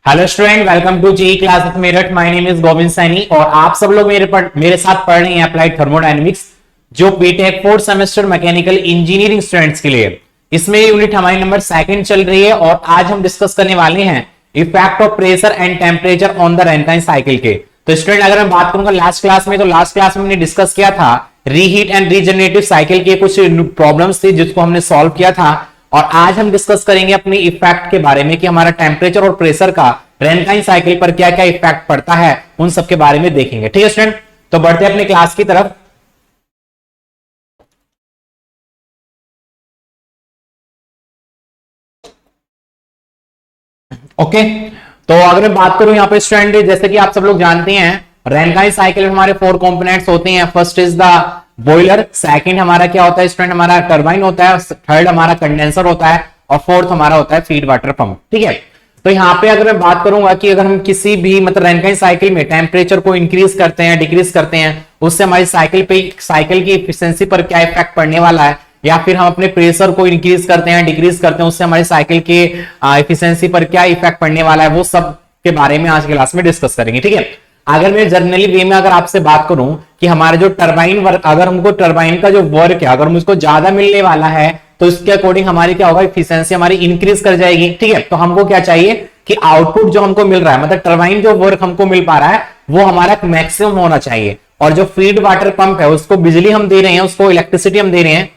Hello student, welcome to G classes Meerut. My name is Govind Saini और आप सब लोग मेरे साथ पढ़ रहे हैं अप्लाइड थर्मोडायनेमिक्स, जो BTech 4th semester mechanical engineering students के लिए। इसमें यूनिट हमारी नंबर 2 चल रही है और आज हम डिस्कस करने वाले हैं effect of pressure and temperature on the Rankine cycle के। तो स्टूडेंट, अगर मैं बात करूंगा लास्ट क्लास में हमने डिस्कस किया था रीहीट एंड रीजनरेटिव साइकिल के कुछ प्रॉब्लम्स थी जिसको हमने सॉल्व किया था। और आज हम डिस्कस करेंगे अपनी इफेक्ट के बारे में कि हमारा टेम्परेचर और प्रेशर का रैंकाइन साइकिल पर क्या क्या इफेक्ट पड़ता है, उन सब के बारे में देखेंगे। ठीक है स्टूडेंट, तो बढ़ते हैं अपने क्लास की तरफ। ओके, तो अगर मैं बात करूं यहाँ पे स्टूडेंट, जैसे कि आप सब लोग जानते हैं रैंकाइन साइकिल में हमारे 4 कंपोनेंट्स होते हैं। First is the boiler, second हमारा क्या होता है स्टूडेंट, हमारा टरबाइन होता है, थर्ड हमारा कंडेंसर होता है और फोर्थ हमारा होता है फीड वाटर पंप। ठीक है, तो यहाँ पे अगर मैं बात करूंगा कि अगर हम किसी भी मतलब रैंकाइन साइकिल में टेम्परेचर को इंक्रीज करते हैं डिक्रीज करते हैं, उससे हमारी साइकिल की एफिशिएंसी पर क्या इफेक्ट पड़ने वाला है, या फिर हम अपने प्रेशर को इंक्रीज करते हैं डिक्रीज करते हैं, उससे हमारी साइकिल के एफिशिएंसी पर क्या इफेक्ट पड़ने वाला है, वो सब के बारे में आज क्लास में डिस्कस करेंगे। ठीक है, अगर मैं जर्नली वे में अगर आपसे बात करूं कि हमारे जो टरबाइन वर्क, अगर हमको टरबाइन का जो वर्क है अगर मुझको ज्यादा मिलने वाला है तो इसके अकॉर्डिंग हमारी क्या होगा, एफिशिएंसी हमारी इंक्रीज कर जाएगी। ठीक है, तो हमको क्या चाहिए कि आउटपुट जो हमको मिल रहा है, मतलब टरबाइन जो वर्क हमको मिल पा रहा है वो हमारा मैक्सिमम होना चाहिए, और जो फीड वाटर पंप है उसको बिजली हम दे रहे हैं, उसको इलेक्ट्रिसिटी हम दे रहे हैं,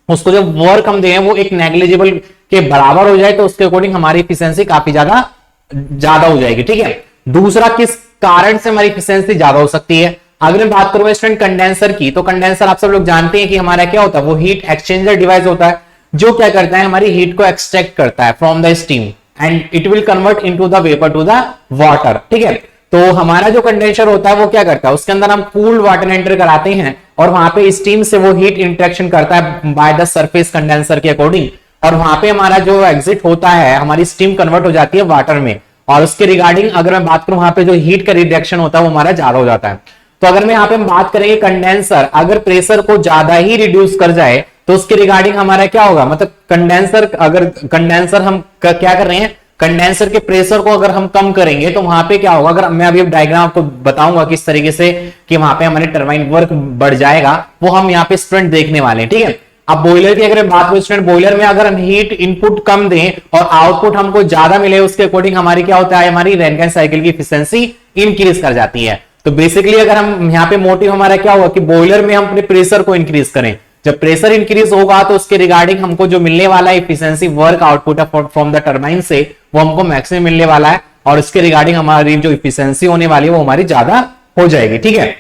उसको जो वर्क हम दे रहे हैं वो एक नेग्लिजिबल के बराबर हो जाए, तो उसके अकॉर्डिंग हमारी एफिशिएंसी काफी ज्यादा हो जाएगी। ठीक है, दूसरा किस कारण से हमारी एफिशिएंसी ज्यादा हो सकती है, अगर मैं बात करूं स्टूडेंट कंडेंसर की, तो कंडेंसर आप सब लोग जानते हैं कि हमारा क्या होता है, वो हीट एक्सचेंजर डिवाइस होता है जो क्या करता है, हमारी हीट को एक्सट्रैक्ट करता है from the steam and it will convert into the vapour to the water. ठीक है, तो हमारा जो कंडेंसर होता है वो क्या करता है, उसके अंदर हम कूल्ड वाटर एंटर कराते हैं और वहां पे स्टीम से वो हीट इंटरेक्शन करता है बाय द सरफेस कंडेंसर के अकॉर्डिंग, और वहां पे हमारा जो एग्जिट होता है, हमारी स्टीम कन्वर्ट हो जाती है वाटर में, और उसके रिगार्डिंग अगर मैं बात करूं वहां पे जो हीट का रिडक्शन होता है वो हमारा ज्यादा हो जाता है। तो अगर मैं यहाँ पे बात करेंगे कंडेंसर अगर प्रेशर को ज्यादा ही रिड्यूस कर जाए तो उसके रिगार्डिंग हमारा क्या होगा, मतलब कंडेंसर हम क्या कर रहे हैं, कंडेंसर के प्रेशर को अगर हम कम करेंगे तो वहां पे क्या होगा, अगर मैं अभी डायग्राम आपको बताऊंगा किस तरीके से कि वहां पे हमारे टरबाइन वर्क बढ़ जाएगा, वो हम यहाँ पे स्टूडेंट देखने वाले हैं। ठीक है, अब बॉयलर की अगर बात करें स्टूडेंट, बॉयलर में अगर हम हीट इनपुट कम दें और आउटपुट हमको ज्यादा मिले, उसके अकॉर्डिंग हमारी क्या होता है, हमारी रैंकाइन साइकिल की एफिशिएंसी इंक्रीज कर जाती है। तो बेसिकली अगर हम यहाँ पे मोटिव हमारा क्या होगा कि बॉयलर में हम अपने प्रेशर को इंक्रीज करें, जब प्रेशर इंक्रीज होगा तो उसके रिगार्डिंग हमको जो मिलने वाला है efficiency work output from the turbine से वो हमको मैक्सिमम मिलने वाला है, और उसके रिगार्डिंग हमारी जो एफिशिएंसी होने वाली है वो हमारी ज्यादा हो जाएगी। ठीक है,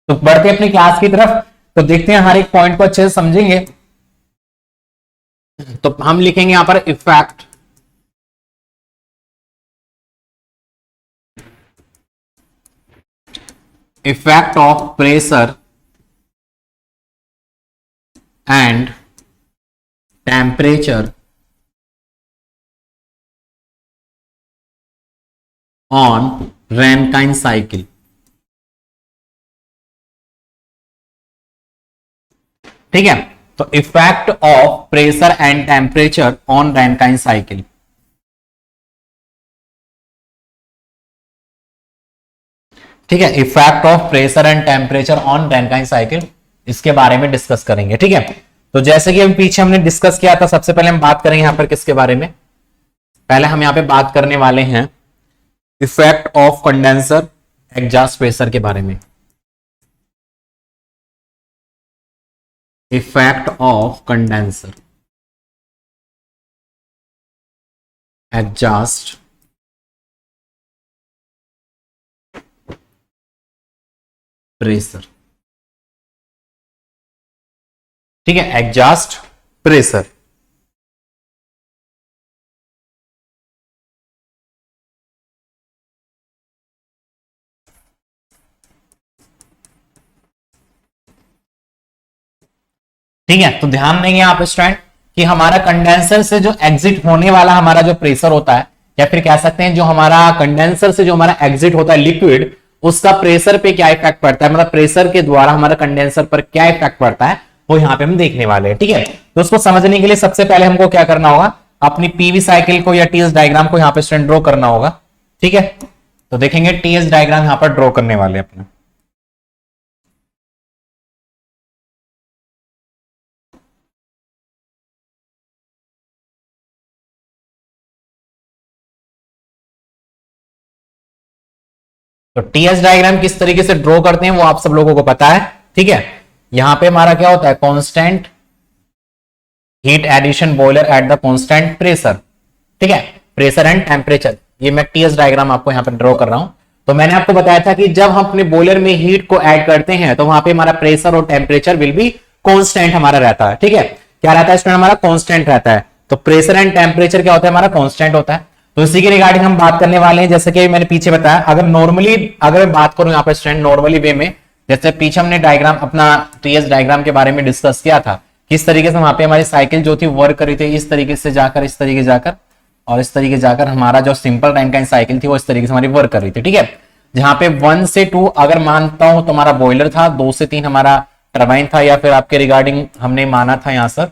तो बढ़ते हैं अपनी क्लास की तरफ, तो देखते हैं हर एक पॉइंट को अच्छे से समझेंगे। तो हम लिखेंगे यहां पर effect of pressure and temperature on Rankine cycle. ठीक है, तो effect of pressure and temperature on Rankine cycle. ठीक है, effect of pressure and temperature on Rankine cycle, इसके बारे में डिस्कस करेंगे। ठीक है, तो जैसे कि हम पीछे हमने डिस्कस किया था, सबसे पहले हम बात करेंगे यहां पर किसके बारे में, पहले हम यहां पे बात करने वाले हैं effect of condenser exhaust pressure के बारे में। Effect of condenser exhaust pressure. ठीक है, एग्जॉस्ट प्रेशर। ठीक है, तो ध्यान देंगे आप स्टूडेंट कि हमारा कंडेंसर से जो एग्जिट होने वाला हमारा जो प्रेशर होता है, या फिर कह सकते हैं जो हमारा कंडेंसर से जो हमारा एग्जिट होता है लिक्विड, उसका प्रेशर पे क्या इफेक्ट पड़ता है, मतलब प्रेशर के द्वारा हमारा कंडेंसर पर क्या इफेक्ट पड़ता है वो यहाँ पे हम देखने वाले हैं। ठीक है, तो उसको समझने के लिए सबसे पहले हमको क्या करना होगा, अपनी पीवी साइकिल को या टीएस डायग्राम को यहां पे स्टूडेंट ड्रॉ करना होगा। ठीक है, तो देखेंगे टीएस डायग्राम यहां पर ड्रॉ करने वाले अपने। तो टीएस डायग्राम किस तरीके से ड्रॉ करते हैं वो आप सब लोगों को पता है। ठीक है, यहां पे हमारा क्या होता है, constant heat addition boiler at the constant pressure. ठीक है, प्रेशर एंड टेम्परेचर, ये मैं टीएस डायग्राम आपको यहां पर ड्रॉ कर रहा हूं। तो मैंने आपको बताया था कि जब हम अपने बॉयलर में हीट को ऐड करते हैं तो वहां पे हमारा प्रेशर और टेम्परेचर विल बी कांस्टेंट हमारा रहता है। ठीक है, क्या रहता है स्टूडेंट, हमारा कांस्टेंट रहता है। तो प्रेशर एंड टेम्परेचर क्या होता है, हमारा कांस्टेंट होता है। तो इसी के रिगार्डिंग हम बात करने वाले हैं। जैसे कि मैंने पीछे बताया, अगर नॉर्मली अगर मैं बात करूं यहाँ पे स्टूडेंट नॉर्मली वे में, जैसे पीछे हमने डायग्राम अपना टीएस डायग्राम के बारे में डिस्कस किया था, किस तरीके से वहां पे हमारी साइकिल जो थी वर्क कर रही थी, इस तरीके से जाकर इस तरीके जाकर और इस तरीके जाकर हमारा जो सिंपल रैंकाइन साइकिल थी वो इस तरीके से हमारी वर्क कर रही थी। ठीक है, जहां पे 1 से 2 अगर मानता हूं तो हमारा बॉयलर था, 2 से 3 हमारा टरबाइन था, या फिर आपके रिगार्डिंग हमने माना था यहां सर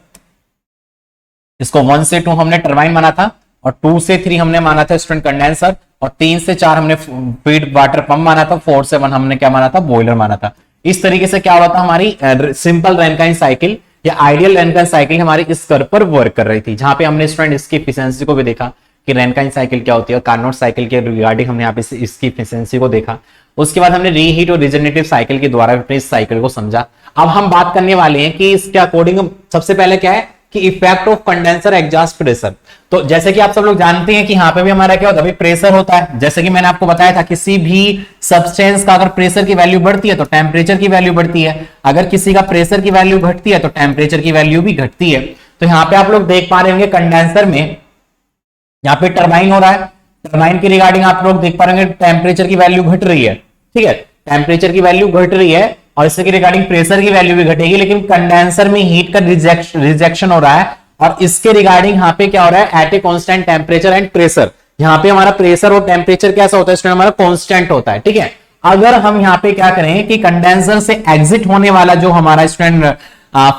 इसको 1 से 2 हमने टरबाइन माना था, और 2 से 3 हमने माना था स्टूडेंट कंडेंसर, और 3 से 4 हमने फीड वाटर पंप माना था, 4 से 1 हमने क्या माना था, बॉयलर माना था। इस तरीके से क्या हो रहा था, हमारी सिंपल रैंकाइन साइकिल या आइडियल रैंकाइन साइकिल हमारी इस कर्व पर वर्क कर रही थी, जहां पे हमने स्टूडेंट इसकी एफिशिएंसी को भी देखा कि रैंकाइन साइकिल क्या होती है, और कार्नोट साइकिल के रिगार्डिंग हमने यहाँ पे इसकी एफिशिएंसी को देखा। उसके बाद हमने रीहीट और रिजनरेटिव साइकिल के द्वारा अपने इस साइकिल को समझा। अब हम बात करने वाले हैं कि इसके अकॉर्डिंग सबसे पहले क्या है कि effect of condenser exhaust pressure. तो जैसे कि आप सब लोग जानते हैं कि यहाँ पे भी हमारा क्या होता है, प्रेशर होता है। जैसे कि मैंने आपको बताया था, किसी भी सब्सटेंस का अगर प्रेशर की वैल्यू बढ़ती है तो टेम्परेचर की वैल्यू बढ़ती है, अगर किसी का प्रेशर की वैल्यू घटती है तो टेम्परेचर की वैल्यू भी घटती है। तो यहाँ पे आप लोग देख पा रहे होंगे कंडेंसर में यहाँ पे टरबाइन हो रहा है, टरबाइन के रिगार्डिंग आप लोग देख पा रहे होंगे टेम्परेचर की वैल्यू घट रही है। ठीक है, टेम्परेचर की वैल्यू घट रही है और इसके रिगार्डिंग प्रेशर की वैल्यू भी घटेगी, लेकिन कंडेंसर में हीट का रिजेक्शन हो रहा है, और इसके रिगार्डिंग यहाँ पे क्या हो रहा है, at a constant temperature and pressure. यहाँ पे हमारा प्रेशर और टेम्परेचर कैसा होता है स्टूडेंट, हमारा कांस्टेंट होता है। ठीक है, अगर हम यहाँ पे क्या करें कि कंडेंसर से एग्जिट होने वाला जो हमारा स्टूडेंट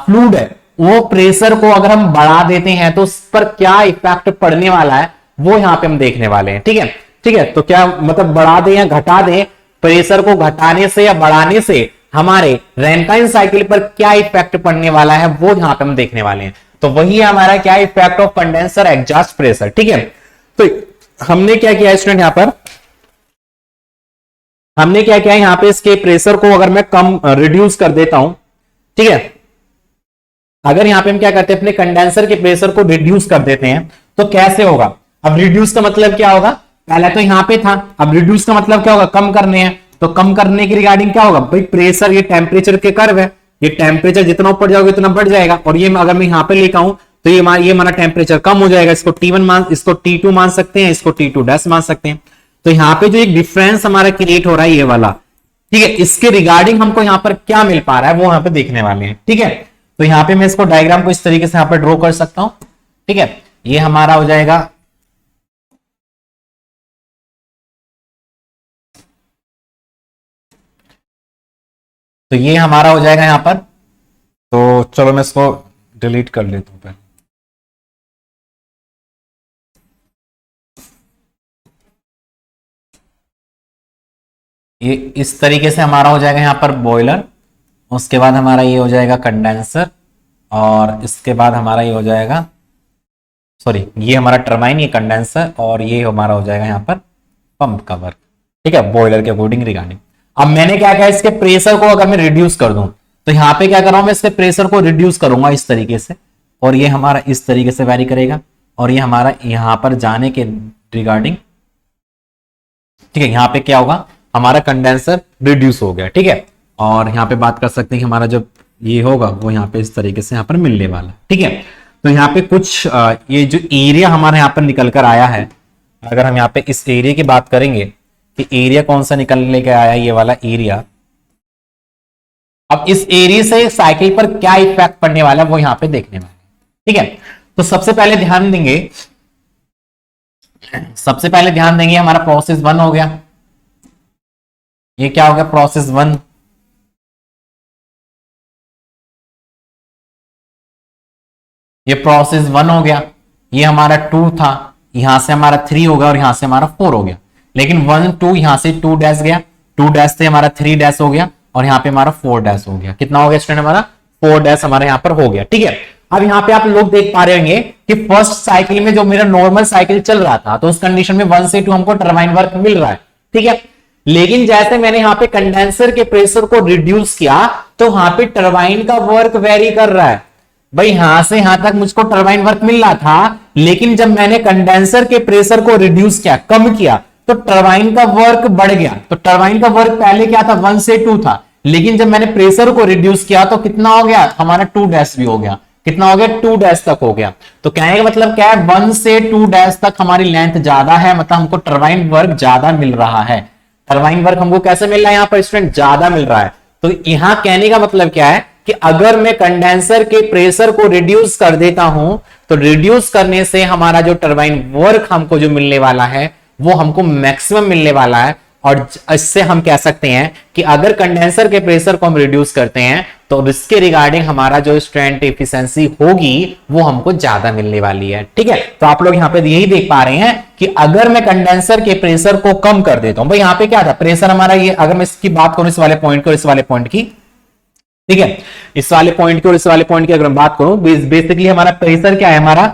फ्लूइड है, वो प्रेशर को अगर हम बढ़ा देते हैं तो उस पर क्या इफेक्ट पड़ने वाला है वो यहाँ पे हम देखने वाले हैं। ठीक है, ठीक है, तो क्या मतलब बढ़ा दें या घटा दें, प्रेशर को घटाने से या बढ़ाने से हमारे रैंकाइन साइकिल पर क्या इफेक्ट पड़ने वाला है वो यहां पे हम देखने वाले हैं। तो वही है हमारा क्या effect of condenser exhaust pressure. ठीक है, तो हमने क्या किया स्टूडेंट, यहां पर हमने क्या किया, यहां पे इसके प्रेशर को अगर मैं कम रिड्यूस कर देता हूं, ठीक है, अगर यहां पे हम क्या करते हैं अपने कंडेंसर के प्रेशर को रिड्यूस कर देते हैं तो कैसे होगा। अब रिड्यूस का मतलब क्या होगा, पहले तो यहां पे था, अब रिड्यूस का मतलब क्या होगा, कम करने हैं। तो कम करने की रिगार्डिंग क्या होगा भाई, प्रेशर ये टेम्परेचर के कर्व है, ये टेम्परेचर जितना ऊपर जाओगे उतना बढ़ जाएगा, और ये अगर मैं यहां पे लेकर आऊं तो ये हमारा टेम्परेचर कम हो जाएगा। इसको T1 मान, इसको T2 मान सकते हैं, इसको T2 डैश मान सकते हैं। तो यहाँ पे जो एक डिफरेंस हमारा क्रिएट हो रहा है ये वाला, ठीक है, इसके रिगार्डिंग हमको यहाँ पर क्या मिल पा रहा है वो यहाँ पे देखने वाले हैं। ठीक है, तो यहाँ पे मैं इसको डायग्राम को इस तरीके से यहाँ पर ड्रॉ कर सकता हूं। ठीक है, ये हमारा हो जाएगा, तो ये हमारा हो जाएगा यहां पर। तो चलो मैं इसको डिलीट कर लेता हूं पहले। ये इस तरीके से हमारा हो जाएगा यहां पर बॉयलर, उसके बाद हमारा ये हो जाएगा कंडेंसर, और इसके बाद हमारा ये हो जाएगा, सॉरी ये हमारा टरबाइन, ये कंडेंसर, और ये हमारा हो जाएगा यहां पर पंप का वर्क। ठीक है, बॉयलर के अकॉर्डिंग रिगार्डिंग। अब मैंने क्या किया, इसके प्रेशर को अगर मैं रिड्यूस कर दूं तो यहां पे क्या कर रहा हूं, मैं इसके प्रेशर को रिड्यूस करूंगा इस तरीके से, और ये हमारा इस तरीके से वैरी करेगा, और ये हमारा यहां पर जाने के रिगार्डिंग, ठीक है, यहां पे क्या होगा, हमारा कंडेंसर रिड्यूस हो गया। ठीक है, और यहां पे बात कर सकते हैं कि हमारा जो ये होगा वो यहाँ पे इस तरीके से यहाँ पर मिलने वाला। ठीक है, तो यहाँ पे कुछ ये जो एरिया हमारे यहाँ पर निकल कर आया है, अगर हम यहाँ पे इस एरिया की बात करेंगे कि एरिया कौन सा निकल लेके आया, ये वाला एरिया। अब इस एरिया से साइकिल पर क्या इफेक्ट पड़ने वाला है वो यहां पे देखने वाले। ठीक है, तो सबसे पहले ध्यान देंगे, हमारा प्रोसेस 1 हो गया। ये क्या हो गया, प्रोसेस 1। ये प्रोसेस 1 हो गया, ये हमारा 2 था, यहां से हमारा 3 हो गया और यहां से हमारा 4 हो गया। लेकिन 1 2 यहां से 2 डैश गया, 2 डैश से हमारा 3 डैश हो गया और यहाँ पे हमारा 4 डैश हो गया। कितना हो गया स्टूडेंट हमारा 4 डैश हमारे यहाँ पर हो गया। ठीक है, अब यहाँ पे आप लोग देख पा रहे होंगे कि फर्स्ट साइकिल में जो मेरा नॉर्मल साइकिल चल रहा था तो उस कंडीशन में 1 से 2 हमको टरबाइन वर्क मिल रहा है। ठीक है, लेकिन जैसे मैंने यहाँ पे कंडेंसर के प्रेशर को रिड्यूस किया तो वहां पे टरबाइन का वर्क वेरी कर रहा है। भाई यहां से यहां तक मुझको टरबाइन वर्क मिल रहा था, लेकिन जब मैंने कंडेंसर के प्रेशर को रिड्यूस किया, कम किया, तो टरबाइन का वर्क बढ़ गया। तो टरबाइन का वर्क पहले क्या था 1 से 2 था, लेकिन जब मैंने प्रेशर को रिड्यूस किया तो कितना हो गया हमारा 2 डैश भी हो गया। कितना हो गया 2 डैश तक हो गया। तो कहने का मतलब क्या है 1 से 2 डैश तक हमारी लेंथ ज्यादा है, मतलब हमको टरबाइन वर्क ज्यादा मिल रहा है। टरबाइन वर्क हमको कैसे मिल रहा है यहाँ पर स्टूडेंट ज्यादा मिल रहा है। तो यहां कहने का मतलब क्या है कि अगर मैं कंडेंसर के प्रेशर को रिड्यूस कर देता हूं तो रिड्यूस करने से हमारा जो टरबाइन वर्क हमको जो मिलने वाला है वो हमको मैक्सिमम मिलने वाला है। और इससे हम कह सकते हैं कि अगर कंडेंसर के प्रेशर को हम रिड्यूस करते हैं तो इसके रिगार्डिंग हमारा जो स्ट्रेंथ एफिशिएंसी होगी वो हमको ज्यादा मिलने वाली है। ठीक है, तो आप लोग यहां पे यही देख पा रहे हैं कि अगर मैं कंडेंसर के प्रेशर को कम कर देता हूं, भाई यहां पे क्या था प्रेशर हमारा ये, अगर मैं इसकी बात करूं इस वाले पॉइंट को इस वाले पॉइंट की, ठीक है, इस वाले पॉइंट की और इस वाले पॉइंट की अगर मैं बात करूं, बेसिकली हमारा प्रेशर क्या है, हमारा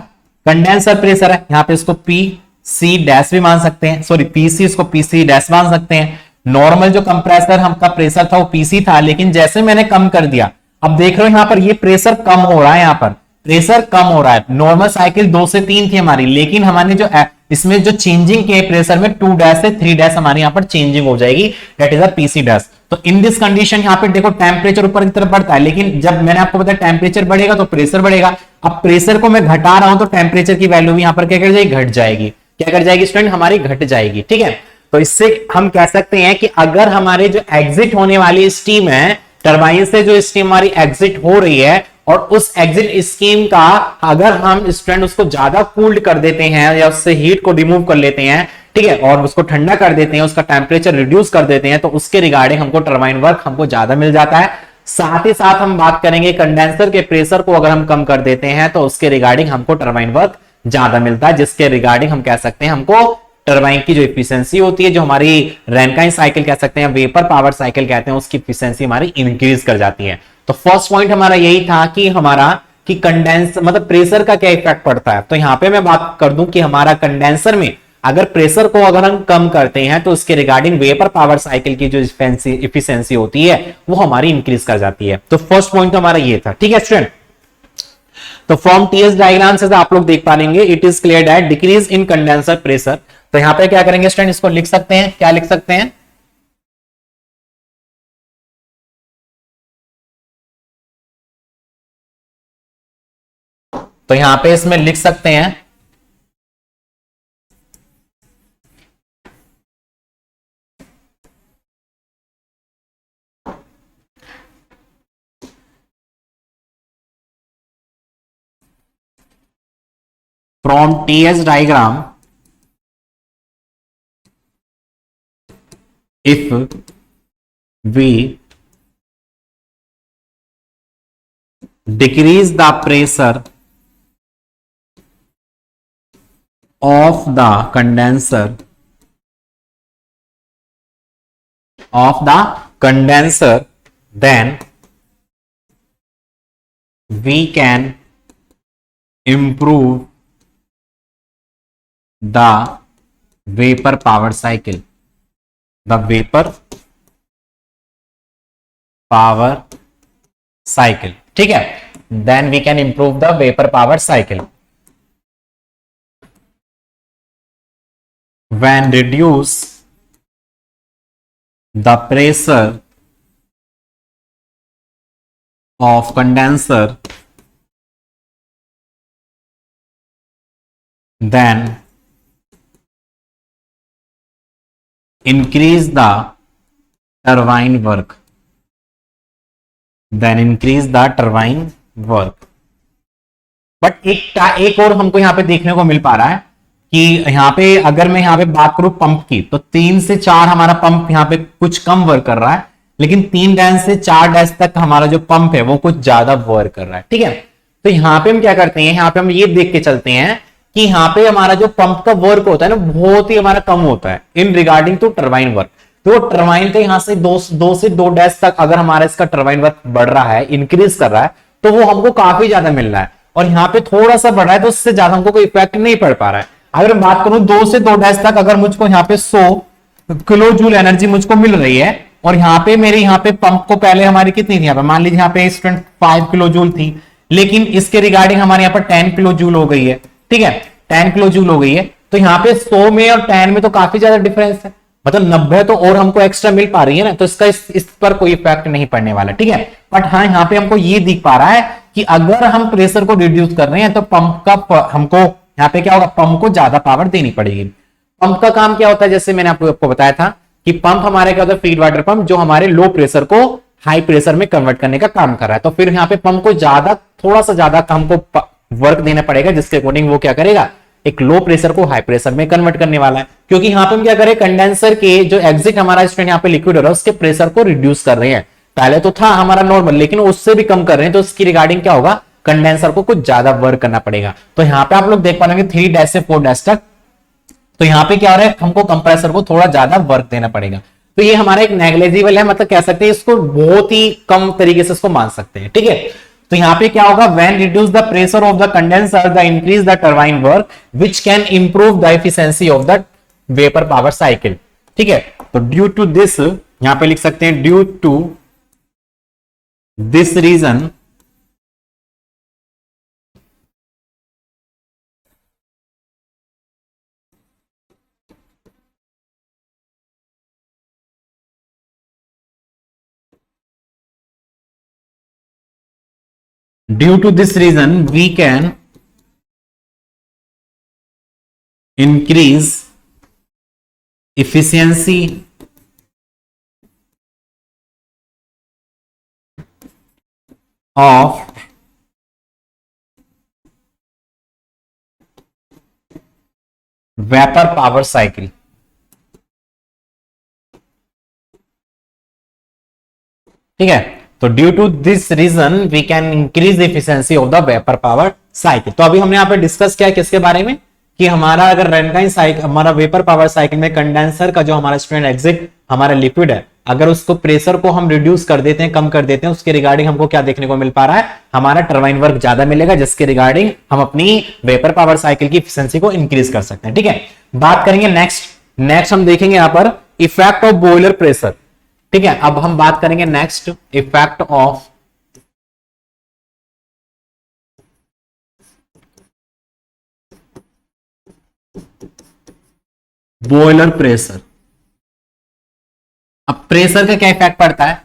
कंडेंसर प्रेशर है। यहां पे इसको पी सी डैश भी मान सकते हैं, सॉरी पीसी, इसको पीसी डैश मान सकते हैं। नॉर्मल जो कंप्रेसर हमका प्रेशर था वो पीसी था, लेकिन जैसे मैंने कम कर दिया, अब देख रहे हो यहां पर ये प्रेशर कम हो रहा है, यहां पर प्रेशर कम हो रहा है। नॉर्मल साइकिल 2 से 3 थी हमारी, लेकिन हमारे जो इसमें जो चेंजिंग के प्रेशर में 2 डैश से 3 डैश हमारे यहां पर चेंजिंग हो जाएगी, that is a PC dash. तो इन दिस कंडीशन यहां पे देखो टेम्परेचर ऊपर की तरफ बढ़ता है, लेकिन जब मैंने आपको बताया टेम्परेचर बढ़ेगा तो प्रेशर बढ़ेगा। अब प्रेशर को मैं घटा रहा हूं तो टेम्परेचर की वैल्यू भी यहां पर क्या कर जाएगी, घट जाएगी। क्या कर जाएगी स्टूडेंट, हमारी घट जाएगी। ठीक है, तो इससे हम कह सकते हैं कि अगर हमारे जो एग्जिट होने वाली स्टीम है, टरबाइन से जो स्टीम हमारी एग्जिट हो रही है, और उस एग्जिट स्टीम का अगर हम स्टूडेंट उसको ज्यादा कूल्ड कर देते हैं या उससे हीट को रिमूव कर लेते हैं, ठीक है, और उसको ठंडा कर देते हैं, उसका टेम्परेचर रिड्यूस कर देते हैं, तो उसके रिगार्डिंग हमको टरबाइन वर्क हमको ज्यादा मिल जाता है। साथ ही साथ हम बात करेंगे कंडेंसर के प्रेशर को अगर हम कम कर देते हैं तो उसके रिगार्डिंग हमको टरबाइन वर्क ज्यादा मिलता है, जिसके रिगार्डिंग हम कह सकते हैं हमको टरबाइन की जो इफिशिएंसी होती है, जो हमारी रैनकाइन साइकिल कह सकते हैं, वेपर पावर साइकिल कहते हैं, उसकी इफिशिएंसी हमारी इंक्रीज कर जाती है। तो फर्स्ट पॉइंट हमारा यही था कि हमारा कि कंडेंस मतलब प्रेशर का क्या इफेक्ट पड़ता है। तो यहां पे मैं बात कर दूं कि हमारा कंडेंसर में अगर प्रेशर को अगर हम कम करते हैं तो उसके रिगार्डिंग वेपर पावर साइकिल की जो इफिशिएंसी होती है वो हमारी इंक्रीज कर जाती है। तो फर्स्ट पॉइंट तो हमारा ये था। ठीक है स्टूडेंट, तो फ्रॉम टीएस डायग्राम से आप लोग देख पाएंगे it is clear that decrease in condenser pressure. तो यहां पे क्या करेंगे स्टूडेंट, इसको लिख सकते हैं, क्या लिख सकते हैं, तो यहां पे इसमें लिख सकते हैं from TS diagram if we decrease the pressure of the condenser then we can improve the vapor power cycle, the vapor power cycle। ठीक है, then we can improve the vapor power cycle when reduce the pressure of condenser, then increase the turbine work, then increase the turbine work। But एक और हमको यहां पे देखने को मिल पा रहा है कि यहां पे अगर मैं यहां पे बात करूं पंप की, तो 3 से 4 हमारा पंप यहां पे कुछ कम वर्क कर रहा है, लेकिन 3 डैश से 4 डैश तक हमारा जो पंप है वो कुछ ज्यादा वर्क कर रहा है। ठीक है, तो यहां पे हम क्या करते हैं, यहां पे हम ये देख के चलते हैं कि यहाँ पे हमारा जो पंप का वर्क होता है ना बहुत ही हमारा कम होता है in regarding to turbine work. तो टरबाइन के यहां से दो से दो डैश तक अगर हमारा इसका टरबाइन वर्क बढ़ रहा है, इंक्रीज कर रहा है, तो वो हमको काफी ज्यादा मिल रहा है। और यहाँ पे थोड़ा सा बढ़ रहा है तो उससे ज्यादा हमको कोई इफेक्ट नहीं पड़ पा रहा है। अगर मैं बात करूं 2 से 2 डैश तक अगर मुझको यहाँ पे 100 किलो जूल एनर्जी मुझको मिल रही है, और यहाँ पे मेरे यहाँ पे पंप को पहले हमारी कितनी थी, यहाँ पे मान लीजिए यहाँ पे 5 किलो जूल थी, लेकिन इसके रिगार्डिंग हमारे यहाँ पर 10 किलो जूल हो गई है। ठीक है, 10 किलो जूल हो गई है। तो यहाँ पे 100 में और 10 में तो काफी ज्यादा डिफरेंस है, मतलब 90 तो और हमको एक्स्ट्रा मिल पा रही है ना, तो इसका इस पर कोई इफेक्ट नहीं पड़ने वाला। ठीक है, बट हाँ यहाँ पे हमको ये दिख पा रहा है कि अगर हम प्रेशर को रिड्यूस कर रहे हैं तो पंप का हमको यहाँ पे क्या होगा, पंप को ज्यादा पावर देनी पड़ेगी। पंप का काम क्या होता है, जैसे मैंने आपको बताया था कि पंप हमारे क्या होता है, फीड वाटर पंप, जो हमारे लो प्रेशर को हाई प्रेशर में कन्वर्ट करने का काम कर रहा है। तो फिर यहाँ पे पंप को ज्यादा, थोड़ा सा ज्यादा हमको वर्क देना पड़ेगा, जिसके अकॉर्डिंग वो क्या करेगा, एक लो प्रेशर को हाई प्रेशर में कन्वर्ट करने वाला है। क्योंकि यहाँ पे हम क्या करें, कंडेंसर के जो एग्जिट हमारा स्टूडेंट यहाँ पे लिक्विड हो रहा है उसके प्रेशर को रिड्यूस कर रहे हैं। पहले तो था हमारा नॉर्मल, लेकिन उससे भी कम कर रहे हैं, तो उसकी रिगार्डिंग क्या होगा, कंडेंसर को कुछ ज्यादा वर्क करना पड़ेगा। तो यहाँ पे आप लोग देख पा रहे 3 डैश से 4 डैश तक, तो यहाँ पे क्या हो रहा है, हमको कंप्रेसर को थोड़ा ज्यादा वर्क देना पड़ेगा। तो ये हमारा एक नेग्लिजिबल है, मतलब कह सकते हैं इसको बहुत ही कम तरीके से इसको मान सकते हैं। ठीक है, तो यहाँ पे क्या होगा, when reduce the pressure of the condenser the increase the turbine work which can improve the efficiency of the vapour power cycle. ठीक है, तो ड्यू टू दिस, यहां पे लिख सकते हैं due to this reason we can increase efficiency of vapour power cycle. ठीक है, तो due to this reason we can increase the efficiency of the vapour power cycle. तो अभी हमने यहाँ पे डिस्कस किया किसके बारे में, कि हमारा अगर रैनकाइन साइकिल, हमारा वेपर पावर साइकिल में कंडेंसर का जो हमारा स्टूडेंट एग्जिट हमारा लिक्विड है, अगर उसको प्रेशर को हम रिड्यूस कर देते हैं, कम कर देते हैं, उसके रिगार्डिंग हमको क्या देखने को मिल पा रहा है, हमारा टरबाइन वर्क ज्यादा मिलेगा, जिसके रिगार्डिंग हम अपनी वेपर पावर साइकिल की एफिशिएंसी को इंक्रीज कर सकते हैं। ठीक है, बात करेंगे नेक्स्ट हम देखेंगे यहां पर इफेक्ट ऑफ बॉयलर प्रेशर। ठीक है, अब हम बात करेंगे next effect of boiler pressure. अब प्रेशर का क्या इफेक्ट पड़ता है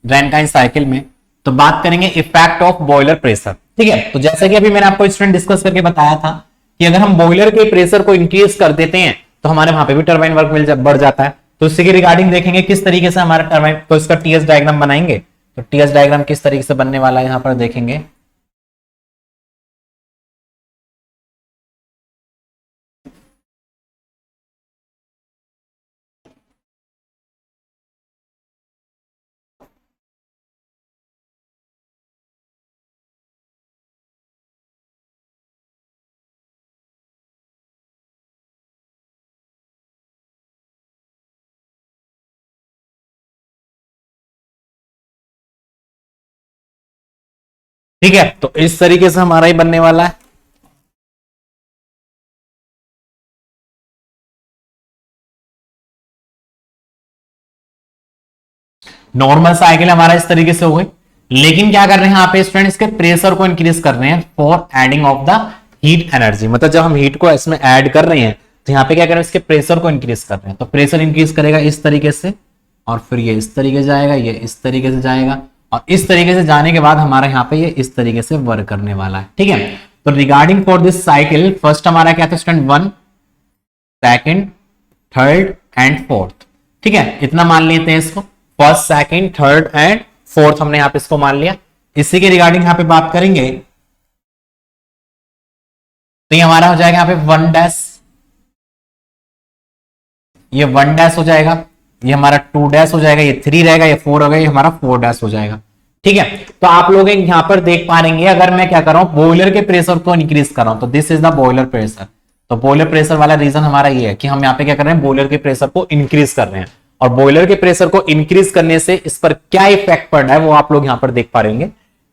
रैनकाइन साइकिल में, तो बात करेंगे इफेक्ट ऑफ बॉयलर प्रेशर। ठीक है, तो जैसे कि अभी मैंने आपको स्टूडेंट डिस्कस करके बताया था कि अगर हम बॉयलर के प्रेशर को इंक्रीज कर देते हैं तो हमारे वहां पे भी टरबाइन वर्क बढ़ जाता है। तो इसके रिगार्डिंग देखेंगे किस तरीके से हमारा टरबाइन, तो इसका टीएस डायग्राम बनाएंगे। तो टीएस डायग्राम किस तरीके से बनने वाला है यहां पर देखेंगे। ठीक है, तो इस तरीके से हमारा ही बनने वाला है। नॉर्मल साइकिल हमारा इस तरीके से हो गई, लेकिन क्या कर रहे हैं यहाँ पे स्टूडेंट, इसके प्रेशर को इंक्रीज कर रहे हैं for adding of the heat energy. मतलब जब हम हीट को इसमें ऐड कर रहे हैं तो यहाँ पे क्या कर रहे हैं, इसके प्रेशर को इंक्रीज कर रहे हैं। तो प्रेशर इंक्रीज करेगा इस तरीके से, और फिर ये इस तरीके से जाएगा, ये इस तरीके से जाएगा, और इस तरीके से जाने के बाद हमारा यहाँ पे ये इस तरीके से वर्क करने वाला है। ठीक है, तो regarding for this cycle first हमारा क्या था student, 1 second third and fourth. ठीक है, इतना मान लेते हैं इसको, first second third and fourth हमने यहां पे इसको मान लिया। इसी के रिगार्डिंग यहां पे बात करेंगे तो ये हमारा हो जाएगा यहां पे 1 डैश, ये 1 डैश हो जाएगा, ये हमारा 2 डैश हो जाएगा, ये 3 रहेगा, ये 4 हो गया, ये हमारा 4 डैश हो जाएगा। ठीक है, तो आप लोग यहां पर देख पा रहे अगर मैं क्या कर रहा हूं, बॉयलर के प्रेशर को इंक्रीज कर रहा हूं, तो this is the boiler pressure. तो बॉयलर प्रेशर वाला रीजन हमारा ये है कि हम यहाँ पे क्या कर रहे हैं, बॉयलर के प्रेशर को इंक्रीज कर रहे हैं। और बॉयलर के प्रेशर को इंक्रीज करने से इस पर क्या इफेक्ट पड़ रहा है वो आप लोग यहां पर देख पा रहे होंगे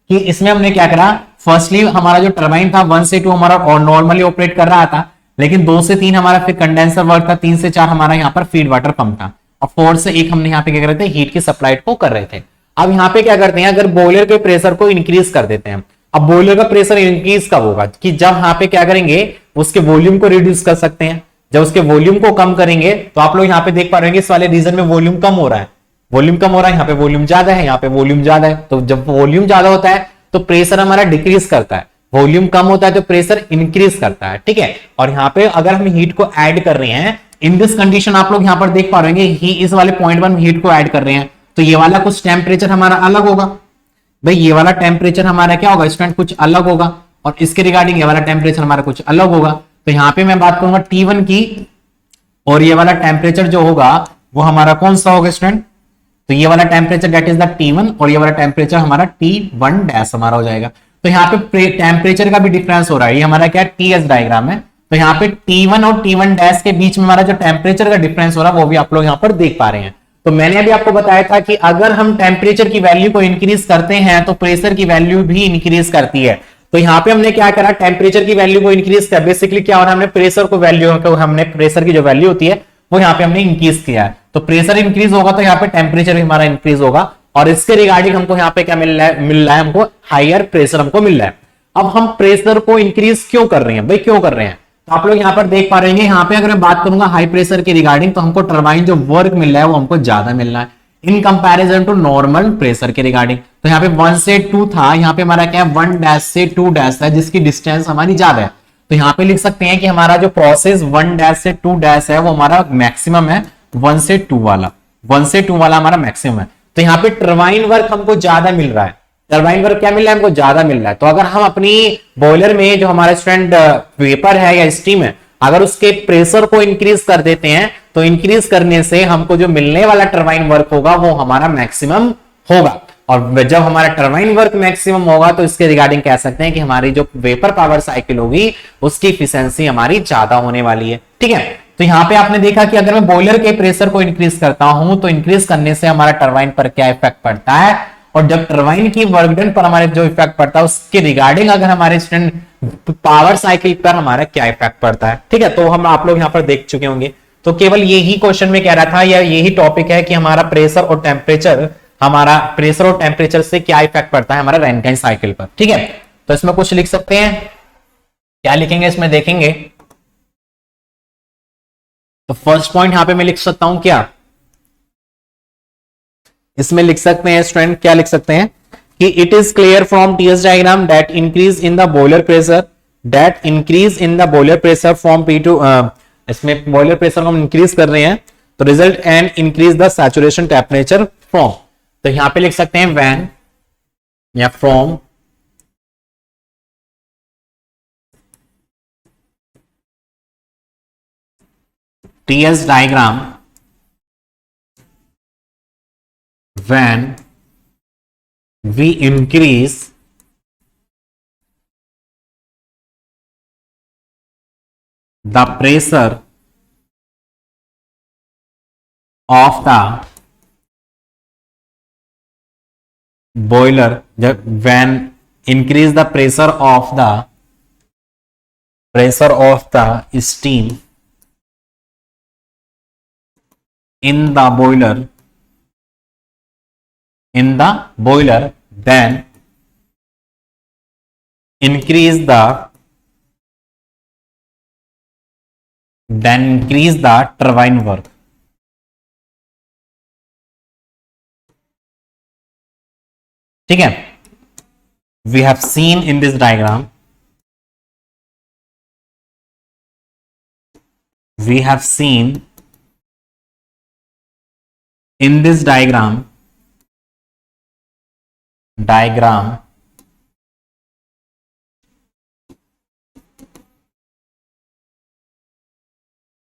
कि इसमें हमने क्या करा, फर्स्टली हमारा जो टरबाइन था 1 से 2 हमारा और नॉर्मली ऑपरेट कर रहा था, लेकिन 2 से 3 हमारा फिर कंडेंसर वर्क था, 3 से 4 हमारा यहाँ पर फीड वाटर पंप था, और 4 से 1 हमने यहाँ पे क्या कर रहे थे, हीट की सप्लाई को कर रहे थे। अब यहाँ पे क्या करते हैं, अगर बॉयलर के प्रेशर को इंक्रीज कर देते हैं, अब बॉयलर का प्रेशर इंक्रीज कब होगा, कि जब यहाँ पे क्या करेंगे, उसके वॉल्यूम को रिड्यूस कर सकते हैं। जब उसके वॉल्यूम को कम करेंगे तो आप लोग यहाँ पे देख पा रहे हैं इस वाले रीजन में वॉल्यूम कम हो रहा है, वॉल्यूम कम हो रहा है, यहाँ पे वॉल्यूम ज्यादा है, यहाँ पे वॉल्यूम ज्यादा है। तो जब वॉल्यूम ज्यादा होता है तो प्रेशर हमारा डिक्रीज करता है, वॉल्यूम कम होता है तो प्रेशर इंक्रीज करता है। ठीक है, और यहाँ पे अगर हम हीट को ऐड कर रहे हैं इन दिस कंडीशन, आप लोग यहाँ पर देख पा रहे हैं इस वाले पॉइंट पर हम हीट को ऐड कर रहे हैं, तो ये वाला कुछ टेम्परेचर हमारा अलग होगा। भाई ये वाला टेम्परेचर हमारा क्या होगा स्टूडेंट, कुछ अलग होगा, और इसके रिगार्डिंग ये वाला टेम्परेचर हमारा कुछ अलग होगा। तो यहाँ पे मैं बात करूंगा T1 की, और ये वाला टेम्परेचर जो होगा वो हमारा कौन सा होगा स्टूडेंट, तो ये वाला temperature that is the T1, और ये वाला टेम्परेचर हमारा T1 डैश हमारा हो जाएगा। तो यहाँ पे टेम्परेचर का भी डिफरेंस हो रहा है, ये हमारा क्या TS डायग्राम है, तो यहाँ पे T1 और T1 डैश के बीच में हमारा जो टेम्परेचर का डिफरेंस हो रहा है वो भी आप लोग यहाँ पर देख पा रहे हैं। तो मैंने अभी आपको बताया था कि अगर हम टेम्परेचर की वैल्यू को इंक्रीज करते हैं तो प्रेशर की वैल्यू भी इंक्रीज करती है। तो यहाँ पे हमने क्या करा, टेम्परेचर की वैल्यू को इंक्रीज किया, बेसिकली क्या हो रहा है, हमने प्रेशर को वैल्यू, हमने प्रेशर की जो वैल्यू होती है वो यहाँ पे हमने इंक्रीज किया है। तो प्रेशर इंक्रीज होगा तो यहाँ पे टेम्परेचर भी हमारा इंक्रीज होगा, और इसके रिगार्डिंग हमको यहाँ पे क्या मिल रहा है हमको हायर प्रेशर हमको मिल रहा है। अब हम प्रेशर को इंक्रीज क्यों कर रहे हैं, भाई क्यों कर रहे हैं, तो आप लोग यहाँ पर देख पा रहे हैं, यहाँ पे अगर मैं बात करूंगा हाई प्रेशर की रिगार्डिंग, तो हमको टरबाइन जो वर्क मिल रहा है वो हमको ज्यादा मिल रहा है in comparison to normal pressure के रिगार्डिंग। तो यहाँ पे 1 से 2 था, यहाँ पे हमारा क्या है 1 डैश से 2 डैश है, जिसकी डिस्टेंस हमारी ज्यादा है। तो यहाँ पे लिख सकते हैं कि हमारा जो प्रोसेस 1 डैश से 2 डैश है वो हमारा मैक्सिमम है, 1 से 2 वाला, 1 से 2 वाला हमारा मैक्सिमम है। तो यहाँ पे टरबाइन वर्क हमको ज्यादा मिल रहा है, टरबाइन वर्क क्या मिल रहा है हमको ज्यादा मिल रहा है। तो अगर हम अपनी बॉयलर में जो हमारा स्टूडेंट वेपर है या स्टीम है, अगर उसके प्रेशर को इंक्रीज कर देते हैं तो इंक्रीज करने से हमको जो मिलने वाला टरबाइन वर्क होगा वो हमारा मैक्सिमम होगा, और जब हमारा टरबाइन वर्क मैक्सिमम होगा तो इसके रिगार्डिंग कह सकते हैं कि हमारी जो वेपर पावर साइकिल होगी उसकी इफिशिएंसी हमारी ज्यादा होने वाली है। ठीक है, तो यहाँ पे आपने देखा कि अगर मैं बॉयलर के प्रेशर को इंक्रीज करता हूं तो इंक्रीज करने से हमारा टरबाइन पर क्या इफेक्ट पड़ता है, और जब टरबाइन की वर्क डन पर हमारे जो इफेक्ट पड़ता है उसके रिगार्डिंग अगर हमारे स्टूडेंट पावर साइकिल पर हमारा क्या इफेक्ट पड़ता है। ठीक है, तो हम आप लोग यहाँ पर देख चुके होंगे। तो केवल यही क्वेश्चन में कह रहा था, या यही टॉपिक है कि हमारा प्रेशर और टेम्परेचर, हमारा प्रेशर और टेम्परेचर से क्या इफेक्ट पड़ता है हमारा रैनकाइन साइकिल पर। ठीक है, तो इसमें कुछ लिख सकते हैं, क्या लिखेंगे इसमें देखेंगे। तो फर्स्ट पॉइंट यहां पे मैं लिख सकता हूं, क्या इसमें लिख सकते हैं स्टूडेंट, क्या लिख सकते हैं कि it is clear from TS diagram that increase in the boiler pressure, that increase in the boiler pressure from P two, इसमें बॉयलर प्रेशर हम इंक्रीज कर रहे हैं तो result and increase the saturation temperature from, तो यहां पे लिख सकते हैं व्हेन या from TS diagram, when we increase the pressure of the boiler, when increase the pressure of the steam in the boiler, then increase the turbine work. ठीक है, we have seen in this diagram, we have seen in this diagram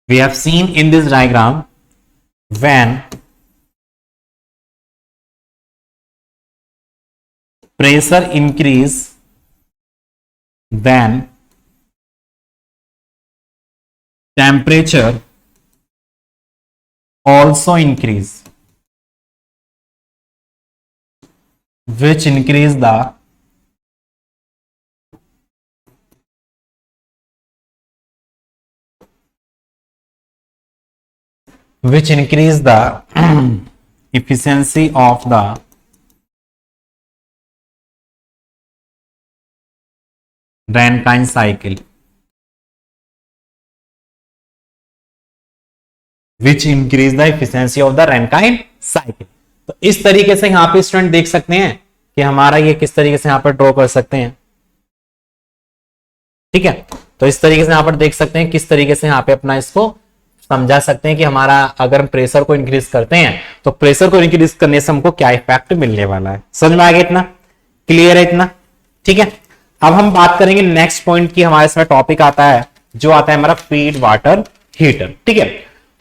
we have seen in this diagram when pressure increase, then temperature also increase, which increase the efficiency of the Rankine cycle, which increase the efficiency of the Rankine cycle. तो इस तरीके से यहां पे student देख सकते हैं कि हमारा ये किस तरीके से यहां पर ड्रॉ कर सकते हैं, ठीक है। तो इस तरीके से यहां पर देख सकते हैं किस तरीके से यहां पे अपना इसको समझा सकते हैं कि हमारा अगर हम प्रेशर को इंक्रीज करते हैं तो प्रेशर को इंक्रीज करने से हमको क्या इफेक्ट मिलने वाला है। समझ में आ गया? इतना क्लियर है? इतना ठीक है। अब हम बात करेंगे नेक्स्ट पॉइंट की। हमारे इसमें टॉपिक आता है जो आता है हमारा फीड वाटर हीटर, ठीक है।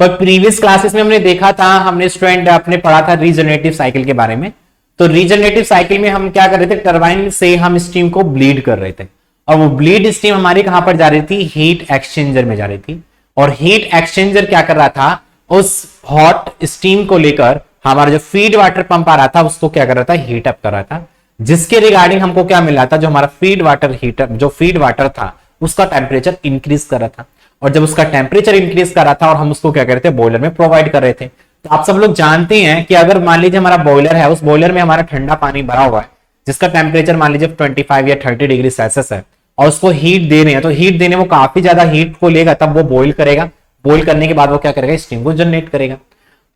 तो प्रीवियस क्लासेस में हमने देखा था, हमने स्टूडेंट अपने पढ़ा था रीजनरेटिव साइकिल के बारे में। तो रीजनरेटिव साइकिल में हम क्या कर रहे थे, टरबाइन से हम स्टीम को ब्लीड कर रहे थे और वो ब्लीड स्टीम हमारी कहां पर जा रही थी, हीट एक्सचेंजर में जा रही थी। और हीट एक्सचेंजर क्या कर रहा था, उस हॉट स्टीम को लेकर हमारा जो फीड वाटर पंप आ रहा था उसको क्या कर रहा था, हीट अप कर रहा था, जिसके रिगार्डिंग हमको क्या मिल रहा था, जो हमारा फीड वाटर हीटर, जो फीड वाटर था उसका टेम्परेचर इंक्रीज कर रहा था। और जब उसका टेम्परेचर इंक्रीज कर रहा था और हम उसको क्या कर रहे थे, बॉयलर में प्रोवाइड कर रहे थे। तो आप सब लोग जानते हैं कि अगर मान लीजिए हमारा बॉयलर है, उस बॉयलर में हमारा ठंडा पानी भरा हुआ है जिसका टेम्परेचर मान लीजिए 25 या 30 डिग्री सेल्सियस है, और उसको हीट दे रहे हैं, तो हीट देने वो काफी ज्यादा हीट को लेगा, तब वो बॉईल करेगा। बॉईल करने के बाद वो क्या करेगा, स्टीम को जनरेट करेगा।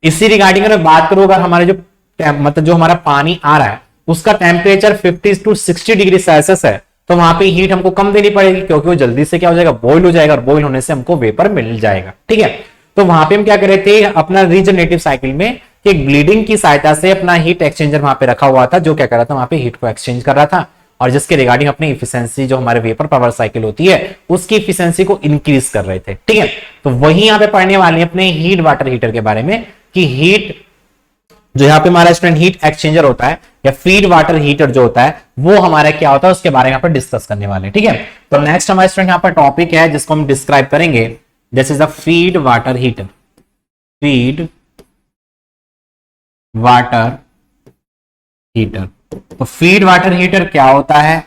इसी रिगार्डिंग अगर बात करूं, अगर हमारे जो मतलब जो हमारा पानी आ रहा है उसका टेम्परेचर 50 to 60 डिग्री सेल्सियस है, तो वहां पे हीट हमको कम देनी पड़ेगी, क्योंकि वो जल्दी से क्या हो जाएगा, बॉईल हो जाएगा, और बॉईल होने से हमको वेपर मिल जाएगा, ठीक है। तो वहां पे हम क्या कर रहे थे अपना रीजनरेटिव साइकिल में, एक ब्लीडिंग की सहायता से अपना हीट एक्सचेंजर वहां पे रखा हुआ था, जो क्या कर रहा था, वहां पे हीट को एक्सचेंज कर रहा था, और जिसके रिगार्डिंग अपनी इफिशियंसी जो हमारे वेपर पावर साइकिल होती है उसकी इफिशियंसी को इंक्रीज कर रहे थे, ठीक है। तो वही यहां पे पढ़ने वाले अपने हीट वाटर हीटर के बारे में, कि हीट जो यहाँ पे हमारा स्टूडेंट हीट एक्सचेंजर होता है या फीड वाटर हीटर जो होता है वो हमारा क्या होता है, उसके बारे में यहाँ पर डिस्कस करने वाले हैं, ठीक है। तो नेक्स्ट हमारे स्टूडेंट यहाँ पर टॉपिक है जिसको हम डिस्क्राइब करेंगे, this is the feed water heater. Feed water heater. तो फीड वाटर हीटर क्या होता है,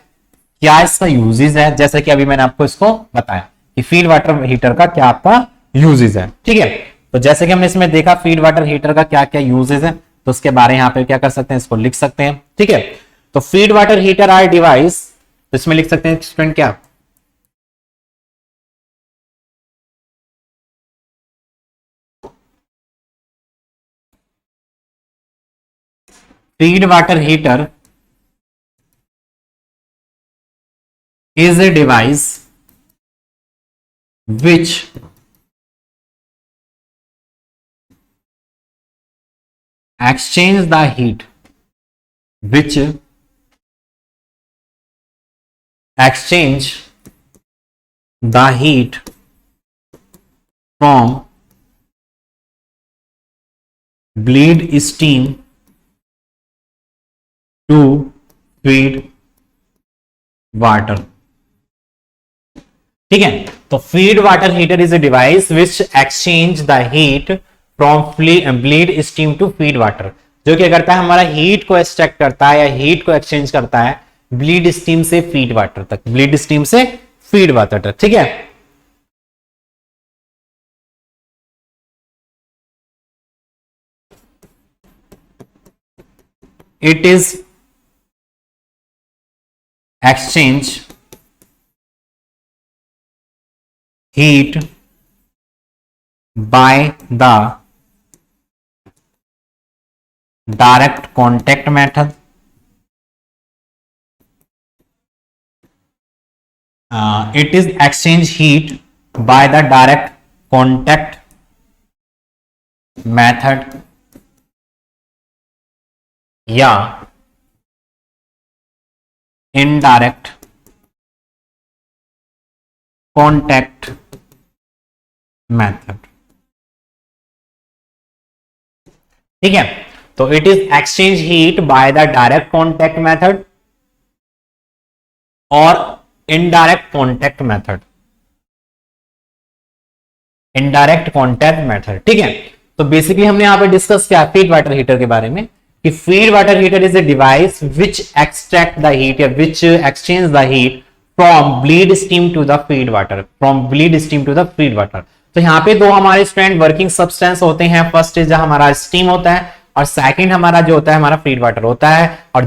क्या इसका यूजेज है, जैसे कि अभी मैंने आपको इसको बताया कि फीड वाटर हीटर का क्या आपका यूजेज है, ठीक है। तो जैसे कि हमने इसमें देखा फीड वाटर हीटर का क्या क्या यूजेज है, तो उसके बारे में यहाँ पे क्या कर सकते हैं, इसको लिख सकते हैं, ठीक है। तो feed water heater are device, तो इसमें लिख सकते हैं स्टूडेंट क्या, feed water heater is a device which exchange the heat, which exchange the heat from bleed steam to feed water, ठीक है। तो feed water heater is a device which exchange the heat from bleed steam to feed water, जो क्या करता है, हमारा heat को extract करता है या हीट को एक्सचेंज करता है ब्लीड स्टीम से फीड वाटर तक, ब्लीड स्टीम से फीड वाटर तक, ठीक है। It is exchange heat by the direct contact method, it is exchange heat by the direct contact method या indirect contact मेथड, ठीक है। तो it is exchange heat by the direct contact method और indirect contact method, indirect contact method. ठीक है, तो basically हमने यहां पे डिस्कस किया फीड वाटर हीटर के बारे में कि feed water heater is a device which extract the heat या which exchange the heat from bleed steam to the feed water, from bleed steam to the feed water. तो यहाँ पे दो हमारे स्टूडेंट वर्किंग सब्सटेंस होते हैं, first is हमारा steam होता है और सेकंड हमारा जो होता है हमारा फीड वाटर होता है। और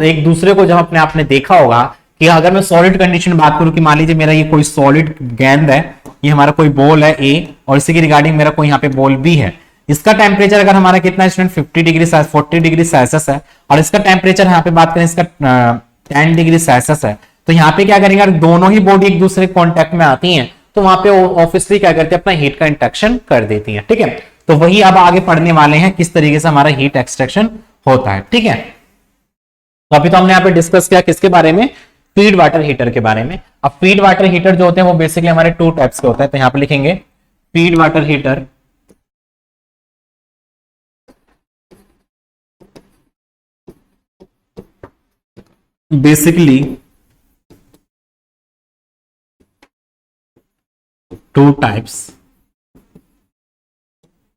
एक दूसरे को जब अपने आपने देखा होगा कि अगर मैं सॉलिड कंडीशन में बात करूं कि मान लीजिए मेरा ये कोई सॉलिड गेंद है, ये हमारा कोई बॉल है ए और इसी के रिगार्डिंग मेरा कोई यहाँ पे बॉल बी है, इसका टेम्परेचर अगर हमारा कितना स्टूडेंट 40 डिग्री सेल्सियस है और इसका टेम्परेचर यहाँ पे बात करें इसका 10 डिग्री सेल्सियस है, तो यहाँ पे क्या करेंगे, अगर दोनों ही बॉडी एक दूसरे कॉन्टेक्ट में आती हैं तो वहां पे ऑब्वियसली क्या करते हैं, अपना हीट का इंट्रैक्शन कर देती हैं। ठीक है, तो वही अब आगे पढ़ने वाले हैं किस तरीके से हमारा हीट एक्सट्रैक्शन होता है। ठीक है, तो अभी तो हमने यहाँ पे डिस्कस किया किसके बारे में, फीड वाटर हीटर के बारे में। अब फीड वाटर हीटर जो होते हैं वो बेसिकली हमारे टू टाइप्स के होते हैं, तो यहाँ पे लिखेंगे feed water heater basically two types,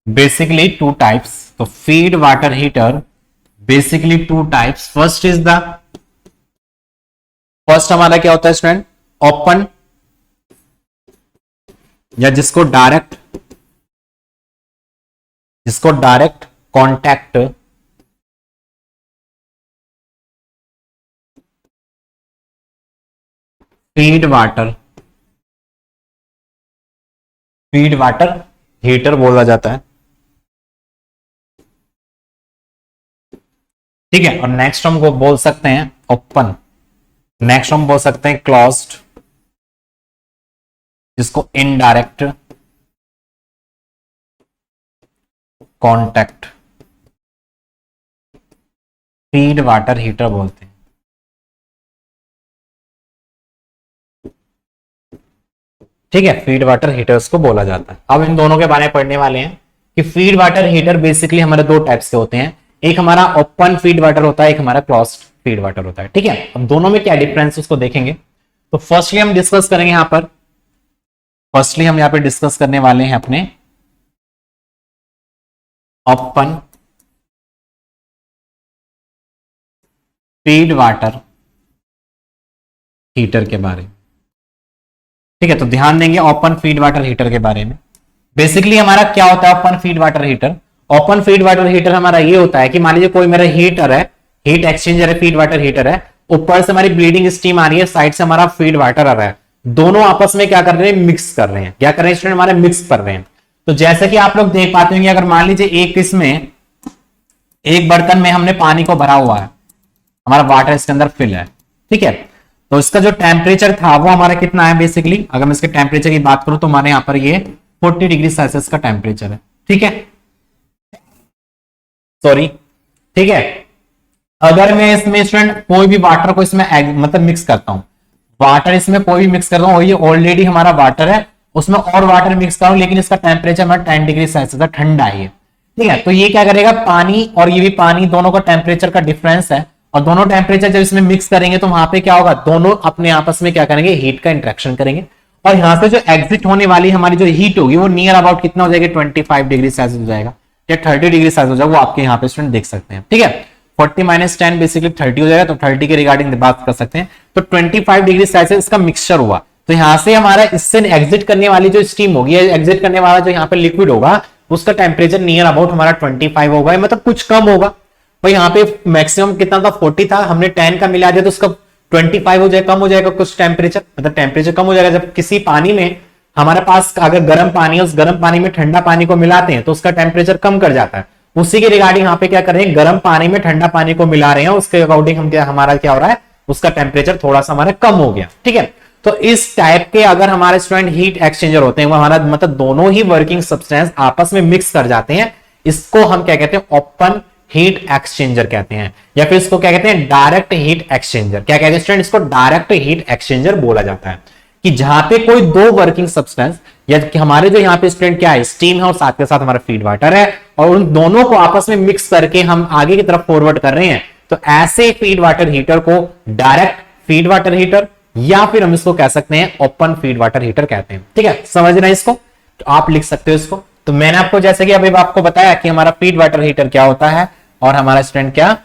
basically two types. तो feed water heater basically two types. First हमारा क्या होता है स्टूडेंट, ओपन या जिसको direct contact feed water heater बोला जाता है। ठीक है, और नेक्स्ट हम को बोल सकते हैं ओपन, नेक्स्ट हम बोल सकते हैं क्लोज्ड, जिसको indirect contact feed water heater बोलते हैं। ठीक है, फीड वाटर हीटर्स को बोला जाता है। अब इन दोनों के बारे में पढ़ने वाले हैं कि फीड वाटर हीटर बेसिकली हमारे दो टाइप्स के होते हैं, एक हमारा ओपन फीड वाटर होता है, एक हमारा क्लोज्ड फीड वाटर होता है। ठीक है, अब दोनों में क्या डिफरेंस उसको देखेंगे। तो फर्स्टली हम डिस्कस करेंगे यहां पर, फर्स्टली हम यहां पे डिस्कस करने वाले हैं अपने ओपन फीड वाटर हीटर के बारे में। ठीक है, तो ध्यान देंगे ओपन फीड वाटर हीटर के बारे में। बेसिकली हमारा क्या होता है open feed water heater, open feed water heater हमारा ये होता है कि मान लीजिए कोई मेरा हीटर है, हीट एक्सचेंजर है, फीड वाटर हीटर है, ऊपर से हमारी ब्लीडिंग स्टीम आ रही है, साइड से हमारा फीड वाटर आ रहा है, दोनों आपस में क्या कर रहे हैं, मिक्स कर रहे हैं। क्या कर रहे हैं स्टूडेंट, हमारे मिक्स कर रहे हैं। तो जैसे कि आप लोग देख पाते होंगे, अगर मान लीजिए एक बर्तन में हमने पानी को भरा हुआ है, हमारा वाटर इसके अंदर फिल है। ठीक है, तो इसका जो टेम्परेचर था वो हमारा कितना है, बेसिकली अगर मैं इसके टेम्परेचर की बात करूं तो हमारे यहाँ पर ये 40 डिग्री सेल्सियस का टेम्परेचर है। ठीक है, सॉरी। ठीक है, अगर मैं इसमें स्टूडेंट कोई भी वाटर को इसमें मतलब मिक्स करता हूं, वाटर इसमें कोई भी मिक्स करता हूं, ये ऑलरेडी हमारा वाटर है, उसमें और वाटर मिक्स करूं, लेकिन इसका टेम्परेचर हमारा 10 डिग्री सेल्सियस है, ठंडा है ये। ठीक है, तो ये क्या करेगा, पानी और ये भी पानी, दोनों का टेम्परेचर का डिफरेंस है, और दोनों टेम्परेचर जब इसमें मिक्स करेंगे तो वहां पे क्या होगा, दोनों अपने आपस में क्या करेंगे, हीट का इंट्रैक्शन करेंगे, और यहां से जो एग्जिट होने वाली हमारी जो हीट होगी वो नियर अबाउट कितना हो जाएगा, 25 डिग्री सेल्सियस हो जाएगा या 30 डिग्री सेल्सियस हो जाएगा, वो आपके यहाँ पे स्टूडेंट देख सकते हैं। ठीक है, 40 - 10 बेसिकली 30 हो जाएगा, तो 30 के रिगार्डिंग बात कर सकते हैं। तो 25 डिग्री सेल्सियस का मिक्सचर हुआ, तो यहां से हमारा इससे एग्जिट करने वाली जो स्टीम होगी, एग्जिट करने वाला जो यहाँ पे लिक्विड होगा, उसका टेम्परेचर नियर अबाउट हमारा 25 होगा, मतलब कुछ कम होगा। भाई यहाँ पे मैक्सिमम कितना था, 40 था, हमने 10 का मिला दिया तो उसका 25 हो जाएगा, कम हो जाएगा कुछ टेम्परेचर, मतलब टेम्परेचर कम हो जाएगा। जब किसी पानी में हमारे पास अगर गर्म पानी है, उस गर्म पानी में ठंडा पानी को मिलाते हैं तो उसका टेम्परेचर कम कर जाता है। उसी के रिगार्डिंग यहाँ पे क्या कर रहे हैं, गर्म पानी में ठंडा पानी को मिला रहे हैं, उसके अकॉर्डिंग हमारा क्या हो रहा है, उसका टेम्परेचर थोड़ा सा हमारा कम हो गया। ठीक है, तो इस टाइप के अगर हमारे स्टूडेंट हीट एक्सचेंजर होते हैं, वो हमारा मतलब दोनों ही वर्किंग सब्सटेंस आपस में मिक्स कर जाते हैं, इसको हम क्या कहते हैं, ओपन हीट एक्सचेंजर कहते हैं, या फिर इसको क्या कहते हैं, डायरेक्ट हीट एक्सचेंजर। क्या कहते हैं स्टूडेंट, इसको डायरेक्ट हीट एक्सचेंजर बोला जाता है, कि जहां पे कोई दो वर्किंग सब्सटेंस, या कि हमारे जो यहाँ पे स्टूडेंट क्या है, स्टीम है और साथ के साथ हमारा फीड वाटर है, और उन दोनों को आपस में मिक्स करके हम आगे की तरफ फॉरवर्ड कर रहे हैं, तो ऐसे फीड वाटर हीटर को डायरेक्ट फीड वाटर हीटर या फिर हम इसको कह सकते हैं ओपन फीड वाटर हीटर कहते हैं। ठीक है, समझ रहे हैं इसको, तो आप लिख सकते हो इसको। तो मैंने आपको जैसे कि अभी आपको बताया कि हमारा फीड वाटर हीटर क्या होता है और हमारा स्टूडेंट क्या,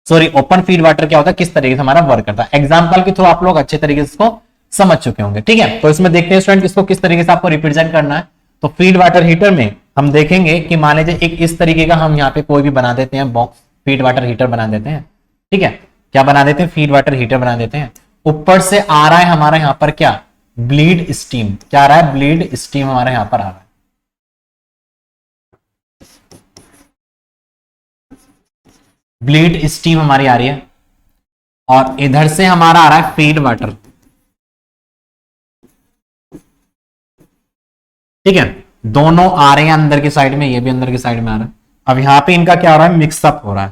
सॉरी, ओपन फीड वाटर क्या होता है, किस तरीके से हमारा वर्क करता है। एग्जाम्पल के थ्रू आप लोग अच्छे तरीके से इसको समझ चुके होंगे। ठीक है, तो इसमें देखते हैं स्टूडेंट इसको किस तरीके से आपको रिप्रेजेंट करना है। तो फीड वाटर हीटर में हम देखेंगे कि मान लीजिए एक इस तरीके का हम यहाँ पे कोई भी बना देते हैं बॉक्स, फीड वाटर हीटर बना देते हैं। ठीक है, क्या बना देते हैं, फीड वाटर हीटर बना देते हैं। ऊपर से आ रहा है हमारा यहाँ पर क्या, ब्लीड स्टीम। क्या आ रहा है, ब्लीड स्टीम हमारे यहाँ पर आ रहा है। ब्लीड स्टीम हमारी आ रही है और इधर से हमारा आ रहा है फीड वाटर। ठीक है, दोनों आ रहे हैं अंदर की साइड में, ये भी अंदर की साइड में आ रहा है। अब यहां पे इनका क्या हो रहा है, मिक्सअप हो रहा है।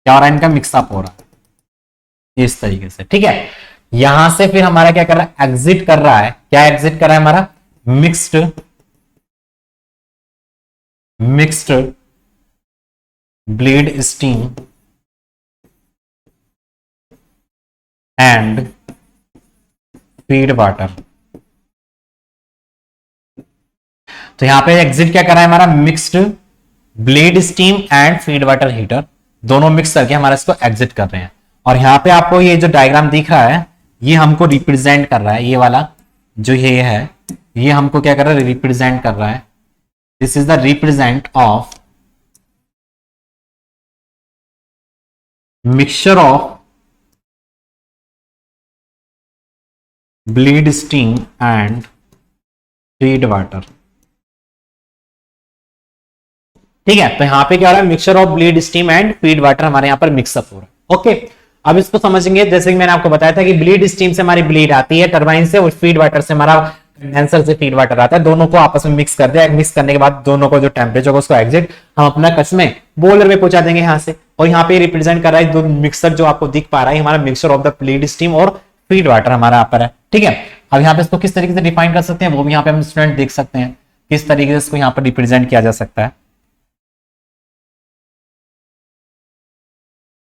क्या हो रहा है, इनका मिक्सअप हो रहा है इस तरीके से। ठीक है, यहां से फिर हमारा क्या कर रहा है, एग्जिट कर रहा है। क्या एग्जिट कर रहा है, हमारा mixed mixed bleed steam and feed water. तो यहां पे एग्जिट क्या कर रहा है, हमारा mixed blade steam and feed water heater, दोनों मिक्स करके हमारा इसको एग्जिट कर रहे हैं। और यहां पे आपको ये जो डायग्राम दिख रहा है, ये हमको रिप्रेजेंट कर रहा है, ये वाला जो ये है, ये हमको क्या कर रहा है, रिप्रेजेंट कर रहा है। This is the represent of mixture of bleed steam and feed water. ठीक है, तो यहां पे क्या हो रहा है, mixture of bleed steam and feed water हमारे यहां पर मिक्सअप हो रहा है। ओके, अब इसको समझेंगे। जैसे कि मैंने आपको बताया था कि ब्लीड स्टीम से हमारी ब्लीड आती है टरबाइन से, और फीड वाटर से हमारा कंडेंसर से फीड वाटर आता है। दोनों को आपस में मिक्स कर दिया, मिक्स करने के बाद दोनों को जो टेम्परेचर होगा उसको एग्जिट हम अपना कच्छ में बोलर में पहुंचा देंगे यहाँ से। और यहाँ पे रिप्रेजेंट कर रहा है, दो मिक्सर जो आपको दिख पा रहा है, हमारा mixer of the bleed steam और फीड वाटर हमारा यहाँ पर है। ठीक है, अब यहाँ पे इसको किस तरीके से डिफाइन कर सकते हैं, वो भी यहाँ पे हम स्टूडेंट देख सकते हैं किस तरीके से इसको यहाँ पर रिप्रेजेंट किया जा सकता है।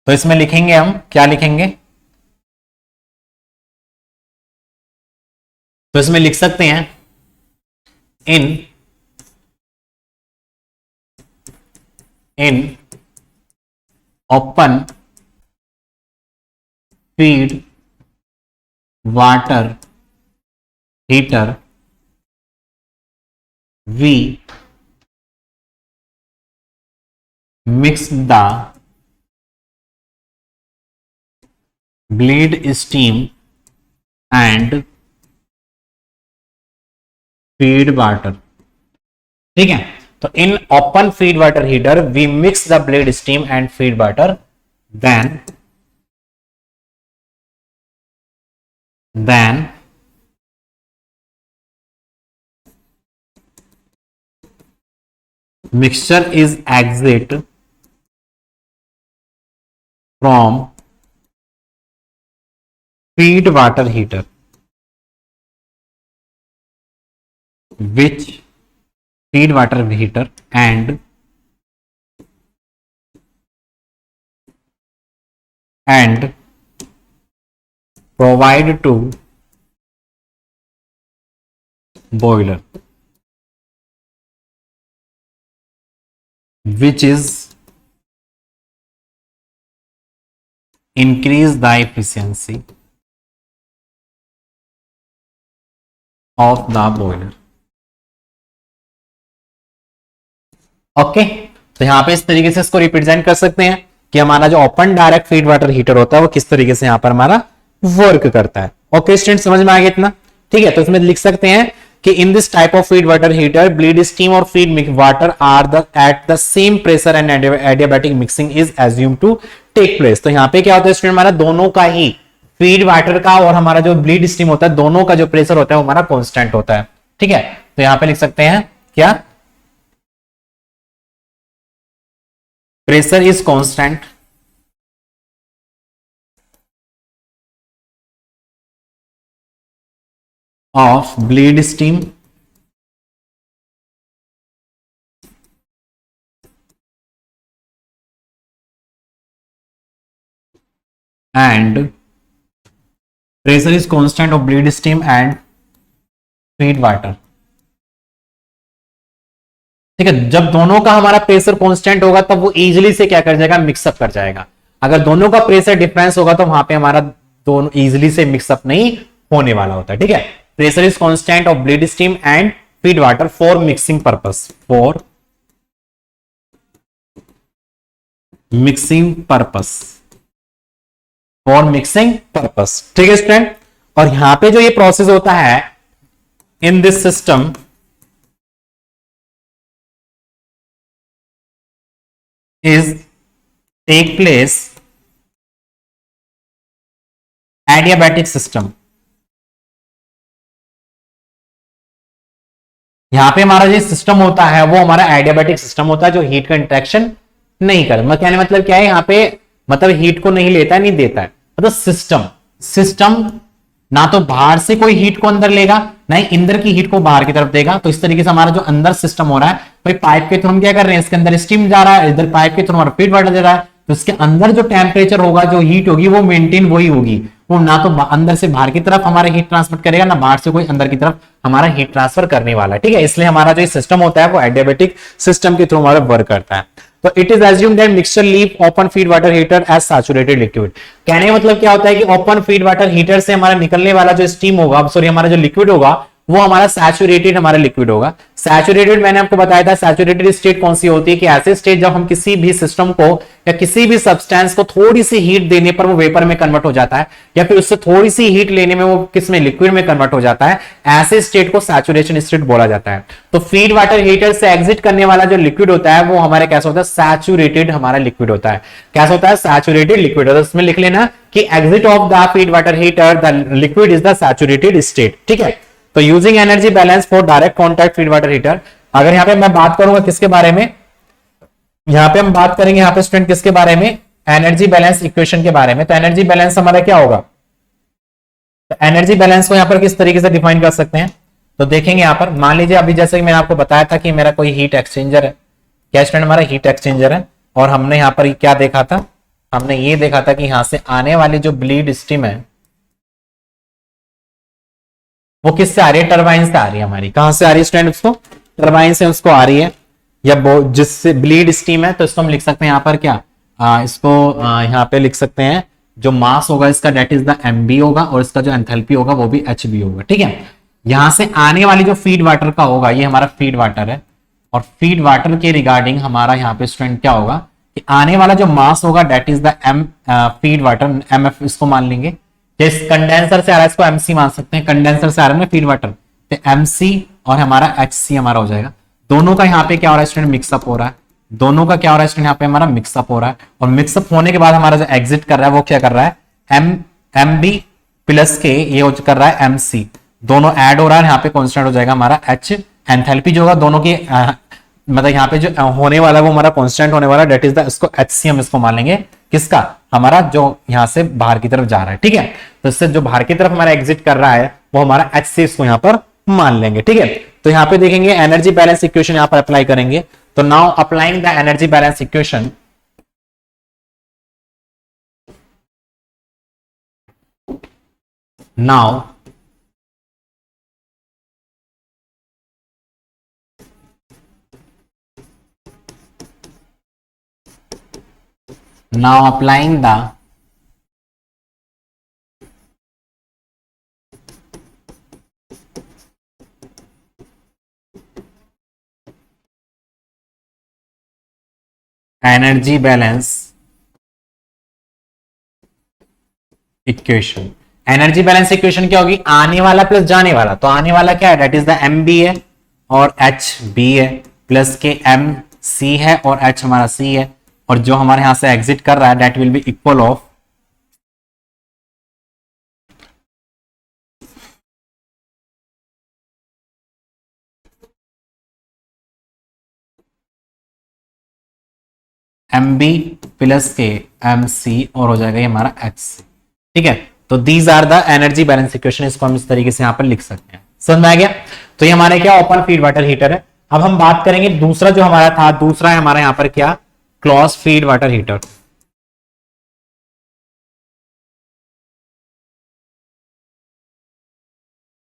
तो इसमें लिखेंगे हम, क्या लिखेंगे, तो इसमें लिख सकते हैं in in open feed water heater we mix the bleed steam and feed water। ठीक है, तो in open feed water heater we mix the bleed steam and feed water, then mixture is exit from feed water heater which feed water heater and provide to boiler which is increase the efficiency of the boiler। Okay, तो यहां पे इस तरीके से इसको represent कर सकते हैं कि हमारा जो open direct feed water heater होता है वो किस तरीके से यहां पर हमारा वर्क करता है। ओके स्टूडेंट, समझ में आ गया इतना। ठीक है, तो इसमें लिख सकते हैं कि in this type of feed water heater bleed steam और feed water are the at the same pressure and adiabatic mixing is assume to take place. तो यहाँ पे क्या होता है स्टूडेंट, हमारा दोनों का ही फीड वाटर का और हमारा जो ब्लीड स्टीम होता है, दोनों का जो प्रेशर होता है वो हमारा कॉन्स्टेंट होता है। ठीक है, तो यहाँ पे लिख सकते हैं क्या, pressure is constant of bleed steam and pressure is constant of bleed steam and feed water. ठीक है, जब दोनों का हमारा प्रेशर कांस्टेंट होगा तब वो इजीली से क्या कर जाएगा, मिक्सअप कर जाएगा। अगर दोनों का प्रेशर डिफरेंस होगा तो वहां पे हमारा दोनों इजीली से मिक्सअप नहीं होने वाला होता है। ठीक है, pressure is constant of bleed steam and feed water for mixing purpose, for mixing purpose, for mixing purpose. ठीक है स्टूडेंट, और यहां पे जो ये प्रोसेस होता है in this system is take place adiabatic system। यहां पे हमारा जो सिस्टम होता है वो हमारा एडियाबैटिक सिस्टम होता है, जो हीट का इंटरेक्शन नहीं कर, मतलब कहने मतलब क्या है, यहां पे मतलब हीट को नहीं लेता है, नहीं देता है, मतलब सिस्टम ना तो बाहर से कोई हीट को अंदर लेगा, ना ही अंदर की हीट को बाहर की तरफ देगा। तो इस तरीके से हमारा जो अंदर सिस्टम हो रहा है, भाई पाइप के थ्रू हम क्या कर रहे हैं, इसके अंदर स्टीम जा रहा है, इधर पाइप के थ्रू हमारा फीड वाटर दे रहा है, तो इसके अंदर जो टेम्परेचर होगा, जो हीट होगी वो मेंटेन वही होगी, वो ना तो अंदर से बाहर की तरफ हमारा हीट ट्रांसफर करेगा, ना बाहर से कोई अंदर की तरफ हमारा हीट ट्रांसफर करने वाला है। ठीक है, इसलिए हमारा जो सिस्टम होता है वो एडियाबैटिक सिस्टम के थ्रू हमारा वर्क करता है। तो it is assume that mixture leave open feed water heater as saturated liquid. कहने का मतलब क्या होता है कि ओपन फीड वाटर हीटर से हमारा निकलने वाला जो स्टीम होगा, सॉरी हमारा जो लिक्विड होगा, वो हमारा सैचुरेटेड हमारा लिक्विड होगा। सैचुरेटेड मैंने आपको बताया था, सैचुरेटेड स्टेट कौन सी होती है कि ऐसे स्टेट जब हम किसी भी सिस्टम को या किसी भी सब्सटेंस को थोड़ी सी हीट देने पर वो वेपर में कन्वर्ट हो जाता है, या फिर उससे थोड़ी सी हीट लेने में वो किसमें, लिक्विड में कन्वर्ट हो जाता है, ऐसे स्टेट को सैचुरेशन स्टेट बोला जाता है। तो फीड वाटर हीटर से एग्जिट करने वाला जो लिक्विड होता है वो हमारे कैसा होता है, सैचुरेटेड हमारा लिक्विड होता है। कैसा होता है, सैचुरेटेड लिक्विड होता है। उसमें लिख लेना कि exit of the feed water heater the liquid is the saturated state. ठीक है, तो using energy balance for direct contact feed water heater. अगर यहां पे मैं बात करूंगा किसके बारे में, यहां पे हम बात करेंगे यहां पे स्टूडेंट किसके बारे में, एनर्जी बैलेंस इक्वेशन के बारे में। तो एनर्जी बैलेंस हमारा क्या होगा, तो एनर्जी बैलेंस को यहां पर किस तरीके से डिफाइन कर सकते हैं, तो देखेंगे यहां पर, मान लीजिए अभी जैसे कि मैंने आपको बताया था कि मेरा कोई हीट एक्सचेंजर है, क्या स्टूडेंट, हमारा हीट एक्सचेंजर है, और हमने यहां पर क्या देखा था, हमने ये देखा था कि यहां से आने वाली जो ब्लीड स्टीम है वो किससे आ रही है, टरबाइन से आ रही है हमारी। कहां से आ रही है स्टूडेंट, उसको टरबाइन से उसको आ रही है, या जिससे ब्लीड स्टीम है, तो इसको हम लिख सकते हैं यहां पर क्या, इसको यहां पे लिख सकते हैं, जो मास होगा इसका डेट इज द एमबी होगा, और इसका जो एंथैल्पी होगा वो भी एचबी होगा। ठीक है, यहां से आने वाली जो फीड वाटर का होगा, ये हमारा फीड वाटर है, और फीड वाटर के रिगार्डिंग हमारा यहाँ पे स्टूडेंट क्या होगा कि आने वाला जो मास होगा that is the M feed water, M F इसको मान लेंगे। जिस कंडेंसर से आ रहा है इसको एमसी मान सकते हैं, कंडेंसर से आ रहा है ना फीड वाटर, तो एमसी और हमारा एचसी हमारा हो जाएगा। दोनों का यहाँ पे क्या हो रहा है स्टूडेंट, मिक्सअप हो रहा है, दोनों का क्या हो रहा है स्टूडेंट, यहाँ पे हमारा मिक्सअप हो रहा है, और मिक्सअप होने के बाद हमारा जो एग्जिट कर रहा है वो क्या कर रहा है, एम बी प्लस के ये कर रहा है एमसी, दोनों ऐड हो रहा है, यहाँ पे कॉन्स्टेंट हो जाएगा हमारा एच। एंथैल्पी जो होगा दोनों की मतलब यहाँ पे जो होने वाला है वो हमारा कांस्टेंट होने वाला, डेट इज द, इसको एचसी हम इसको मान लेंगे, किसका, हमारा जो यहां से बाहर की तरफ जा रहा है। ठीक है, तो इससे जो बाहर की तरफ हमारा एग्जिट कर रहा है वो हमारा एचसी, इसको यहां पर मान लेंगे। ठीक है, तो यहां पे देखेंगे एनर्जी बैलेंस इक्वेशन यहां पर अप्लाई करेंगे। तो now applying the energy balance equation, now applying the energy balance equation. Energy balance equation क्या होगी, आने वाला प्लस जाने वाला, तो आने वाला क्या है, that is the M B है और एच बी है, प्लस के एम सी है और एच हमारा सी है, और जो हमारे यहां से एग्जिट कर रहा है that will be equal of M B plus के एम सी, और हो जाएगा ये हमारा एच सी। ठीक है, तो these are the energy balance equation, इसको हम इस तरीके से यहां पर लिख सकते हैं। समझ में आ गया, तो ये हमारे क्या ओपन फीड वाटर हीटर है। अब हम बात करेंगे दूसरा जो हमारा था, दूसरा है हमारा यहां पर क्या, close feed water heater.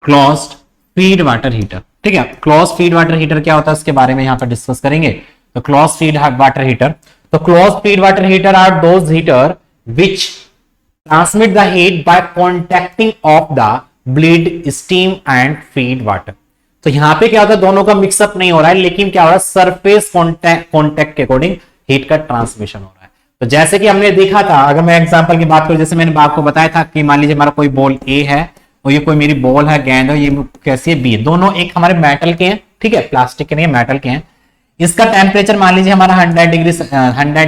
Closed feed water heater. ठीक है, क्लोज्ड फीड वाटर हीटर क्या होता है उसके बारे में यहां पर डिस्कस करेंगे। तो क्लोज्ड फीड वाटर हीटर, तो closed feed water heater are those heater which transmit the heat by contacting of the bleed steam and feed water. तो यहां पे क्या होता है, दोनों का मिक्सअप नहीं हो रहा है, लेकिन क्या हो रहा है, सरफेस कॉन्टैक्ट के अकॉर्डिंग हीट का ट्रांसमिशन हो रहा है। तो जैसे कि हमने देखा था, अगर मैं एग्जांपल की बात करूं, जैसे मैंने आपको बताया था कि मान लीजिए हमारा कोई बॉल ए है और ये कोई मेरी बॉल है, गेंद है, ये कैसी है बी, दोनों एक हमारे मेटल के हैं, ठीक है, प्लास्टिक के नहीं, मेटल के हैं। इसका टेम्परेचर मान लीजिए हमारा 100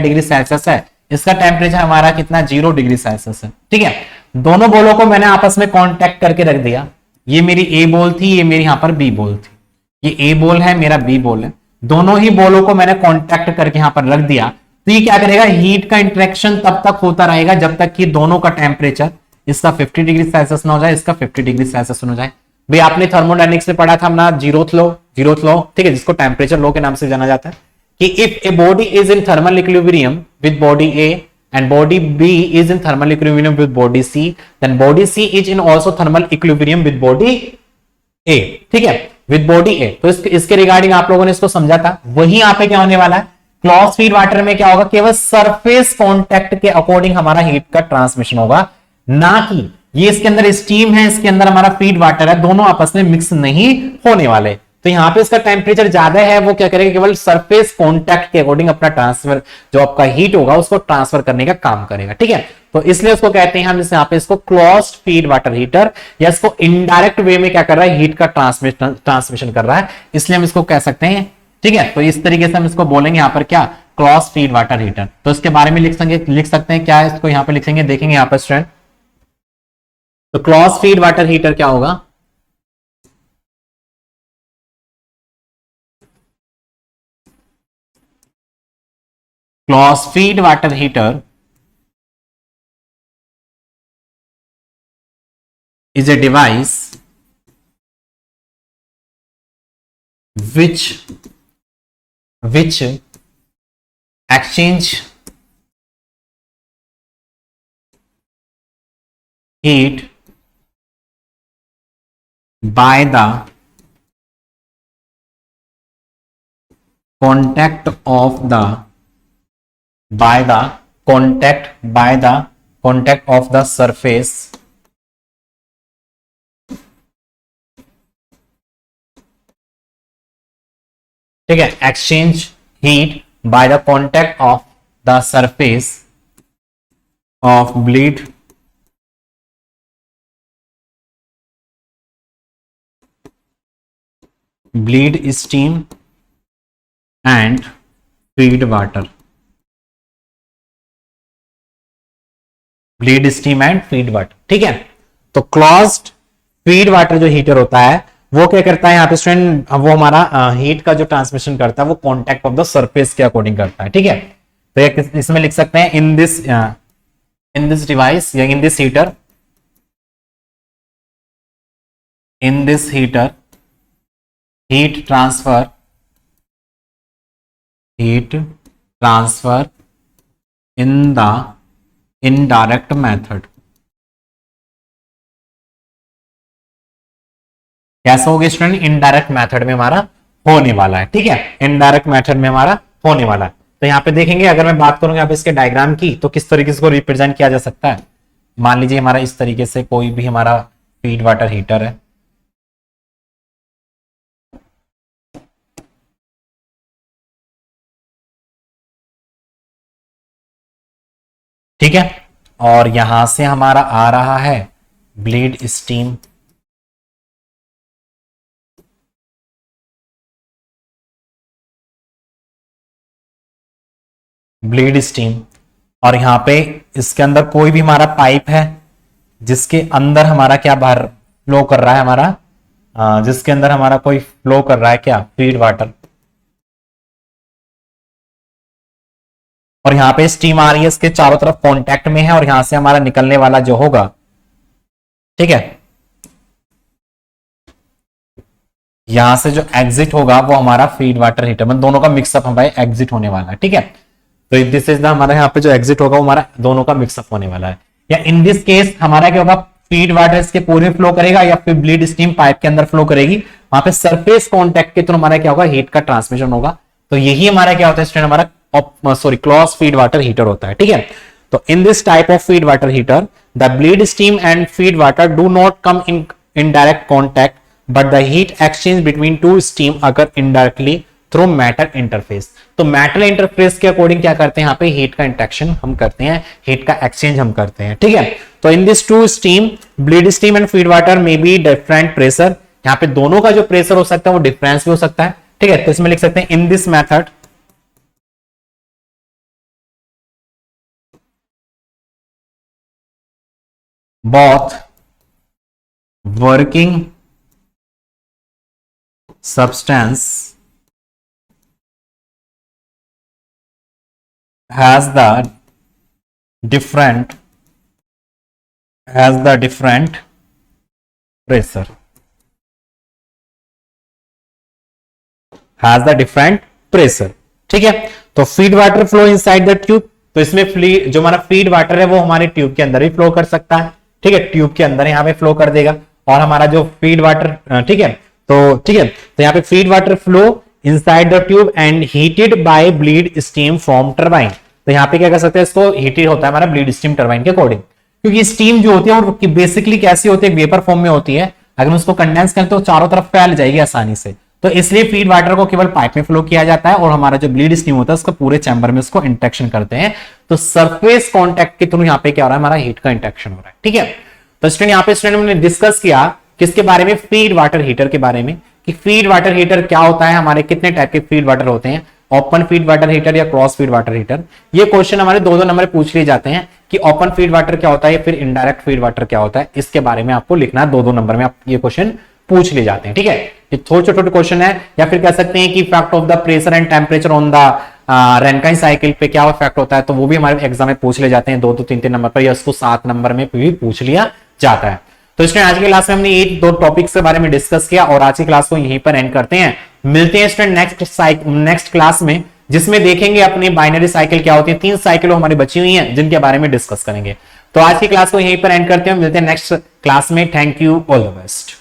डिग्री सेल्सियस है, इसका टेम्परेचर हमारा कितना 0 डिग्री सेल्सियस है। ठीक है, दोनों बॉलों को मैंने आपस में कॉन्टैक्ट करके रख दिया, ये मेरी ए बॉल थी, ये मेरी यहां पर बी बॉल थी, ये ए बॉल है, मेरा बी बॉल है, दोनों ही बॉलों को मैंने कॉन्टैक्ट करके यहां पर रख दिया। तो ये क्या करेगा, हीट का इंटरेक्शन तब तक होता रहेगा जब तक कि दोनों का टेम्परेचर, इसका 50 डिग्री सेल्सियस ना हो जाए, इसका 50 डिग्री सेल्सियस हो जाए। भाई आपने थर्मोडायनेमिक्स में पढ़ा था अपना जीरोथ लॉ, ठीक है, जिसको टेम्परेचर लॉ के नाम से जाना जाता है, कि if a body is in thermal equilibrium with body A and body B is in thermal equilibrium with body C, then body C is in also thermal equilibrium with body A, ठीक है, with body A। तो इसके regarding आप लोगों ने इसको समझा था, वही यहाँ पे क्या होने वाला है, क्लोज्ड फीड वाटर में क्या होगा, केवल सरफेस कांटेक्ट के अकॉर्डिंग हमारा हीट का ट्रांसमिशन होगा, ना कि ये इसके अंदर स्टीम है, इसके अंदर हमारा फीड वाटर है, दोनों आपस में मिक्स नहीं होने वाले। तो यहां पे इसका टेम्परेचर ज्यादा है, वो क्या करेगा, केवल सरफेस कांटेक्ट के अकॉर्डिंग अपना ट्रांसफर, जो आपका हीट होगा उसको ट्रांसफर करने का काम करेगा। ठीक है, तो इसलिए उसको कहते हैं हम, जैसे यहाँ पे इसको क्लोज्ड फीड वाटर हीटर, या इसको इनडायरेक्ट वे में क्या कर रहा है, हीट का ट्रांसमिशन कर रहा है, इसलिए हम इसको कह सकते हैं। ठीक है, तो इस तरीके से हम इसको बोलेंगे यहाँ पर क्या, क्लोज्ड फीड वाटर हीटर। तो इसके बारे में लिख सकते हैं क्या है, इसको यहाँ पे लिखेंगे, देखेंगे यहाँ पर स्टूडेंट। तो क्लोज्ड फीड वाटर हीटर क्या होगा, closed feed water heater is a device which exchange heat by the contact of the surface ठीक है, exchange heat by the contact of the surface of bleed steam and feed water, bleed steam and feed water. ठीक है, तो closed feed water जो heater होता है वो क्या करता है यहाँ पे स्टूडेंट, वो हमारा हीट का जो ट्रांसमिशन करता है वो कॉन्टैक्ट ऑफ द सरफेस के अकॉर्डिंग करता है। ठीक है, तो इसमें लिख सकते हैं, इन दिस डिवाइस या in this heater heat transfer in the indirect method. कैसा होगा स्टूडेंट, इनडायरेक्ट मेथड में हमारा होने वाला है। ठीक है, इनडायरेक्ट मेथड में हमारा होने वाला है। तो यहाँ पे देखेंगे, अगर मैं बात करूंगा आप इसके डायग्राम की, तो किस तरीके से को रिप्रेजेंट किया जा सकता है। मान लीजिए हमारा इस तरीके से कोई भी हमारा फीड वाटर हीटर है, ठीक है, और यहां से हमारा आ रहा है ब्लीड स्टीम, और यहां पे इसके अंदर कोई भी हमारा पाइप है जिसके अंदर हमारा क्या बाहर फ्लो कर रहा है, हमारा जिसके अंदर हमारा कोई फ्लो कर रहा है क्या, फीड वाटर, और यहां पे स्टीम आ रही है, इसके चारों तरफ कांटेक्ट में है, और यहां से हमारा निकलने वाला जो होगा, ठीक है, यहां से जो एग्जिट होगा वो हमारा फीड वाटर हीटर, मतलब दोनों का मिक्सअप हमारे एग्जिट होने वाला है। ठीक है, तो दिस इज द हमारा यहाँ पे जो एग्जिट होगा वो हमारा दोनों का मिक्सअप होने वाला है। या इन दिस केस हमारा क्या होगा, फीड वाटर इसके पूरे फ्लो करेगा या फिर ब्लीड स्टीम पाइप के अंदर फ्लो करेगी, वहां पे सरफेस कांटेक्ट के थ्रू हमारा क्या होगा, हीट का ट्रांसमिशन होगा। तो यही हमारा क्या होता है स्टूडेंट, हमारा क्लॉज फीड वाटर हीटर होता है। ठीक है, तो in this type of feed water heater the bleed steam and feed water do not come in direct contact but the heat exchange between two steam अगर indirectly through metal interface. तो metal interface के according क्या करते हैं, यहाँ पे heat का interaction हम करते हैं, हीट का एक्सचेंज हम करते हैं। ठीक है, तो in this two steam bleed steam and feed water may be different pressure, यहाँ पे दोनों का जो प्रेशर हो सकता है वो डिफरेंस भी हो सकता है। ठीक है, तो इसमें लिख सकते हैं in this method both working substance has the different pressure, has the different pressure। ठीक है, तो feed water flow inside the tube, तो इसमें जो हमारा फीड वाटर है वो हमारे ट्यूब के अंदर ही फ्लो कर सकता है। ठीक है, ट्यूब के अंदर यहाँ पे फ्लो कर देगा और हमारा जो फीड वाटर ठीक है, तो यहाँ पे feed water flow inside the tube and heated bye bleed steam from turbine. तो यहाँ पे क्या कर सकते हैं, इसको हीटेड होता है हमारा ब्लीड स्टीम टरबाइन के अकॉर्डिंग, क्योंकि स्टीम जो होती है वो बेसिकली कैसी होती है, वेपर फॉर्म में होती है। अगर उसको कंडेंस करें तो चारों तरफ फैल जाएगी आसानी से, तो इसलिए फीड वाटर को केवल पाइप में फ्लो किया जाता है और हमारा जो ब्लीड स्टीम होता है उसको पूरे चैम्बर में उसको इंटरेक्शन करते हैं। तो सरफेस कांटेक्ट के थ्रू यहाँ पे क्या हो रहा है, हमारा हीट का इंटरेक्शन हो रहा है। ठीक है, तो स्टूडेंट यहाँ पे स्टूडेंट हमने डिस्कस किया किसके बारे में, फीड वाटर हीटर के बारे में, कि फीड वाटर हीटर क्या होता है, हमारे कितने टाइप के फीड वाटर होते हैं, ओपन फीड वाटर हीटर या क्रॉस फीड वाटर हीटर। ये क्वेश्चन हमारे दो नंबर पूछ लिए जाते हैं कि ओपन फीड वाटर क्या होता है या फिर इनडायरेक्ट फीड वाटर क्या होता है, इसके बारे में आपको लिखना है। दो नंबर में आप ये क्वेश्चन पूछ लिए जाते हैं। ठीक है, ये थोड़े छोटे क्वेश्चन है, या फिर कह सकते हैं कि effect of the pressure and temperature on the Rankine cycle पे क्या इफेक्ट होता है, तो वो भी हमारे एग्जाम में पूछ ले जाते हैं, 2-3 नंबर पर, या उसको 7 नंबर में भी पूछ लिया जाता है। तो स्टूडेंट आज की क्लास में हमने ये 2 टॉपिक्स के बारे में डिस्कस किया और आज की क्लास को यहीं पर एंड करते हैं। मिलते हैं स्टूडेंट नेक्स्ट क्लास में, जिसमें देखेंगे अपनी बाइनरी साइकिल क्या होती है, 3 साइकिल हमारी बची हुई हैं जिनके बारे में डिस्कस करेंगे। तो आज की क्लास को यहीं पर एंड करते हैं, मिलते हैं नेक्स्ट क्लास में। Thank you, all the best.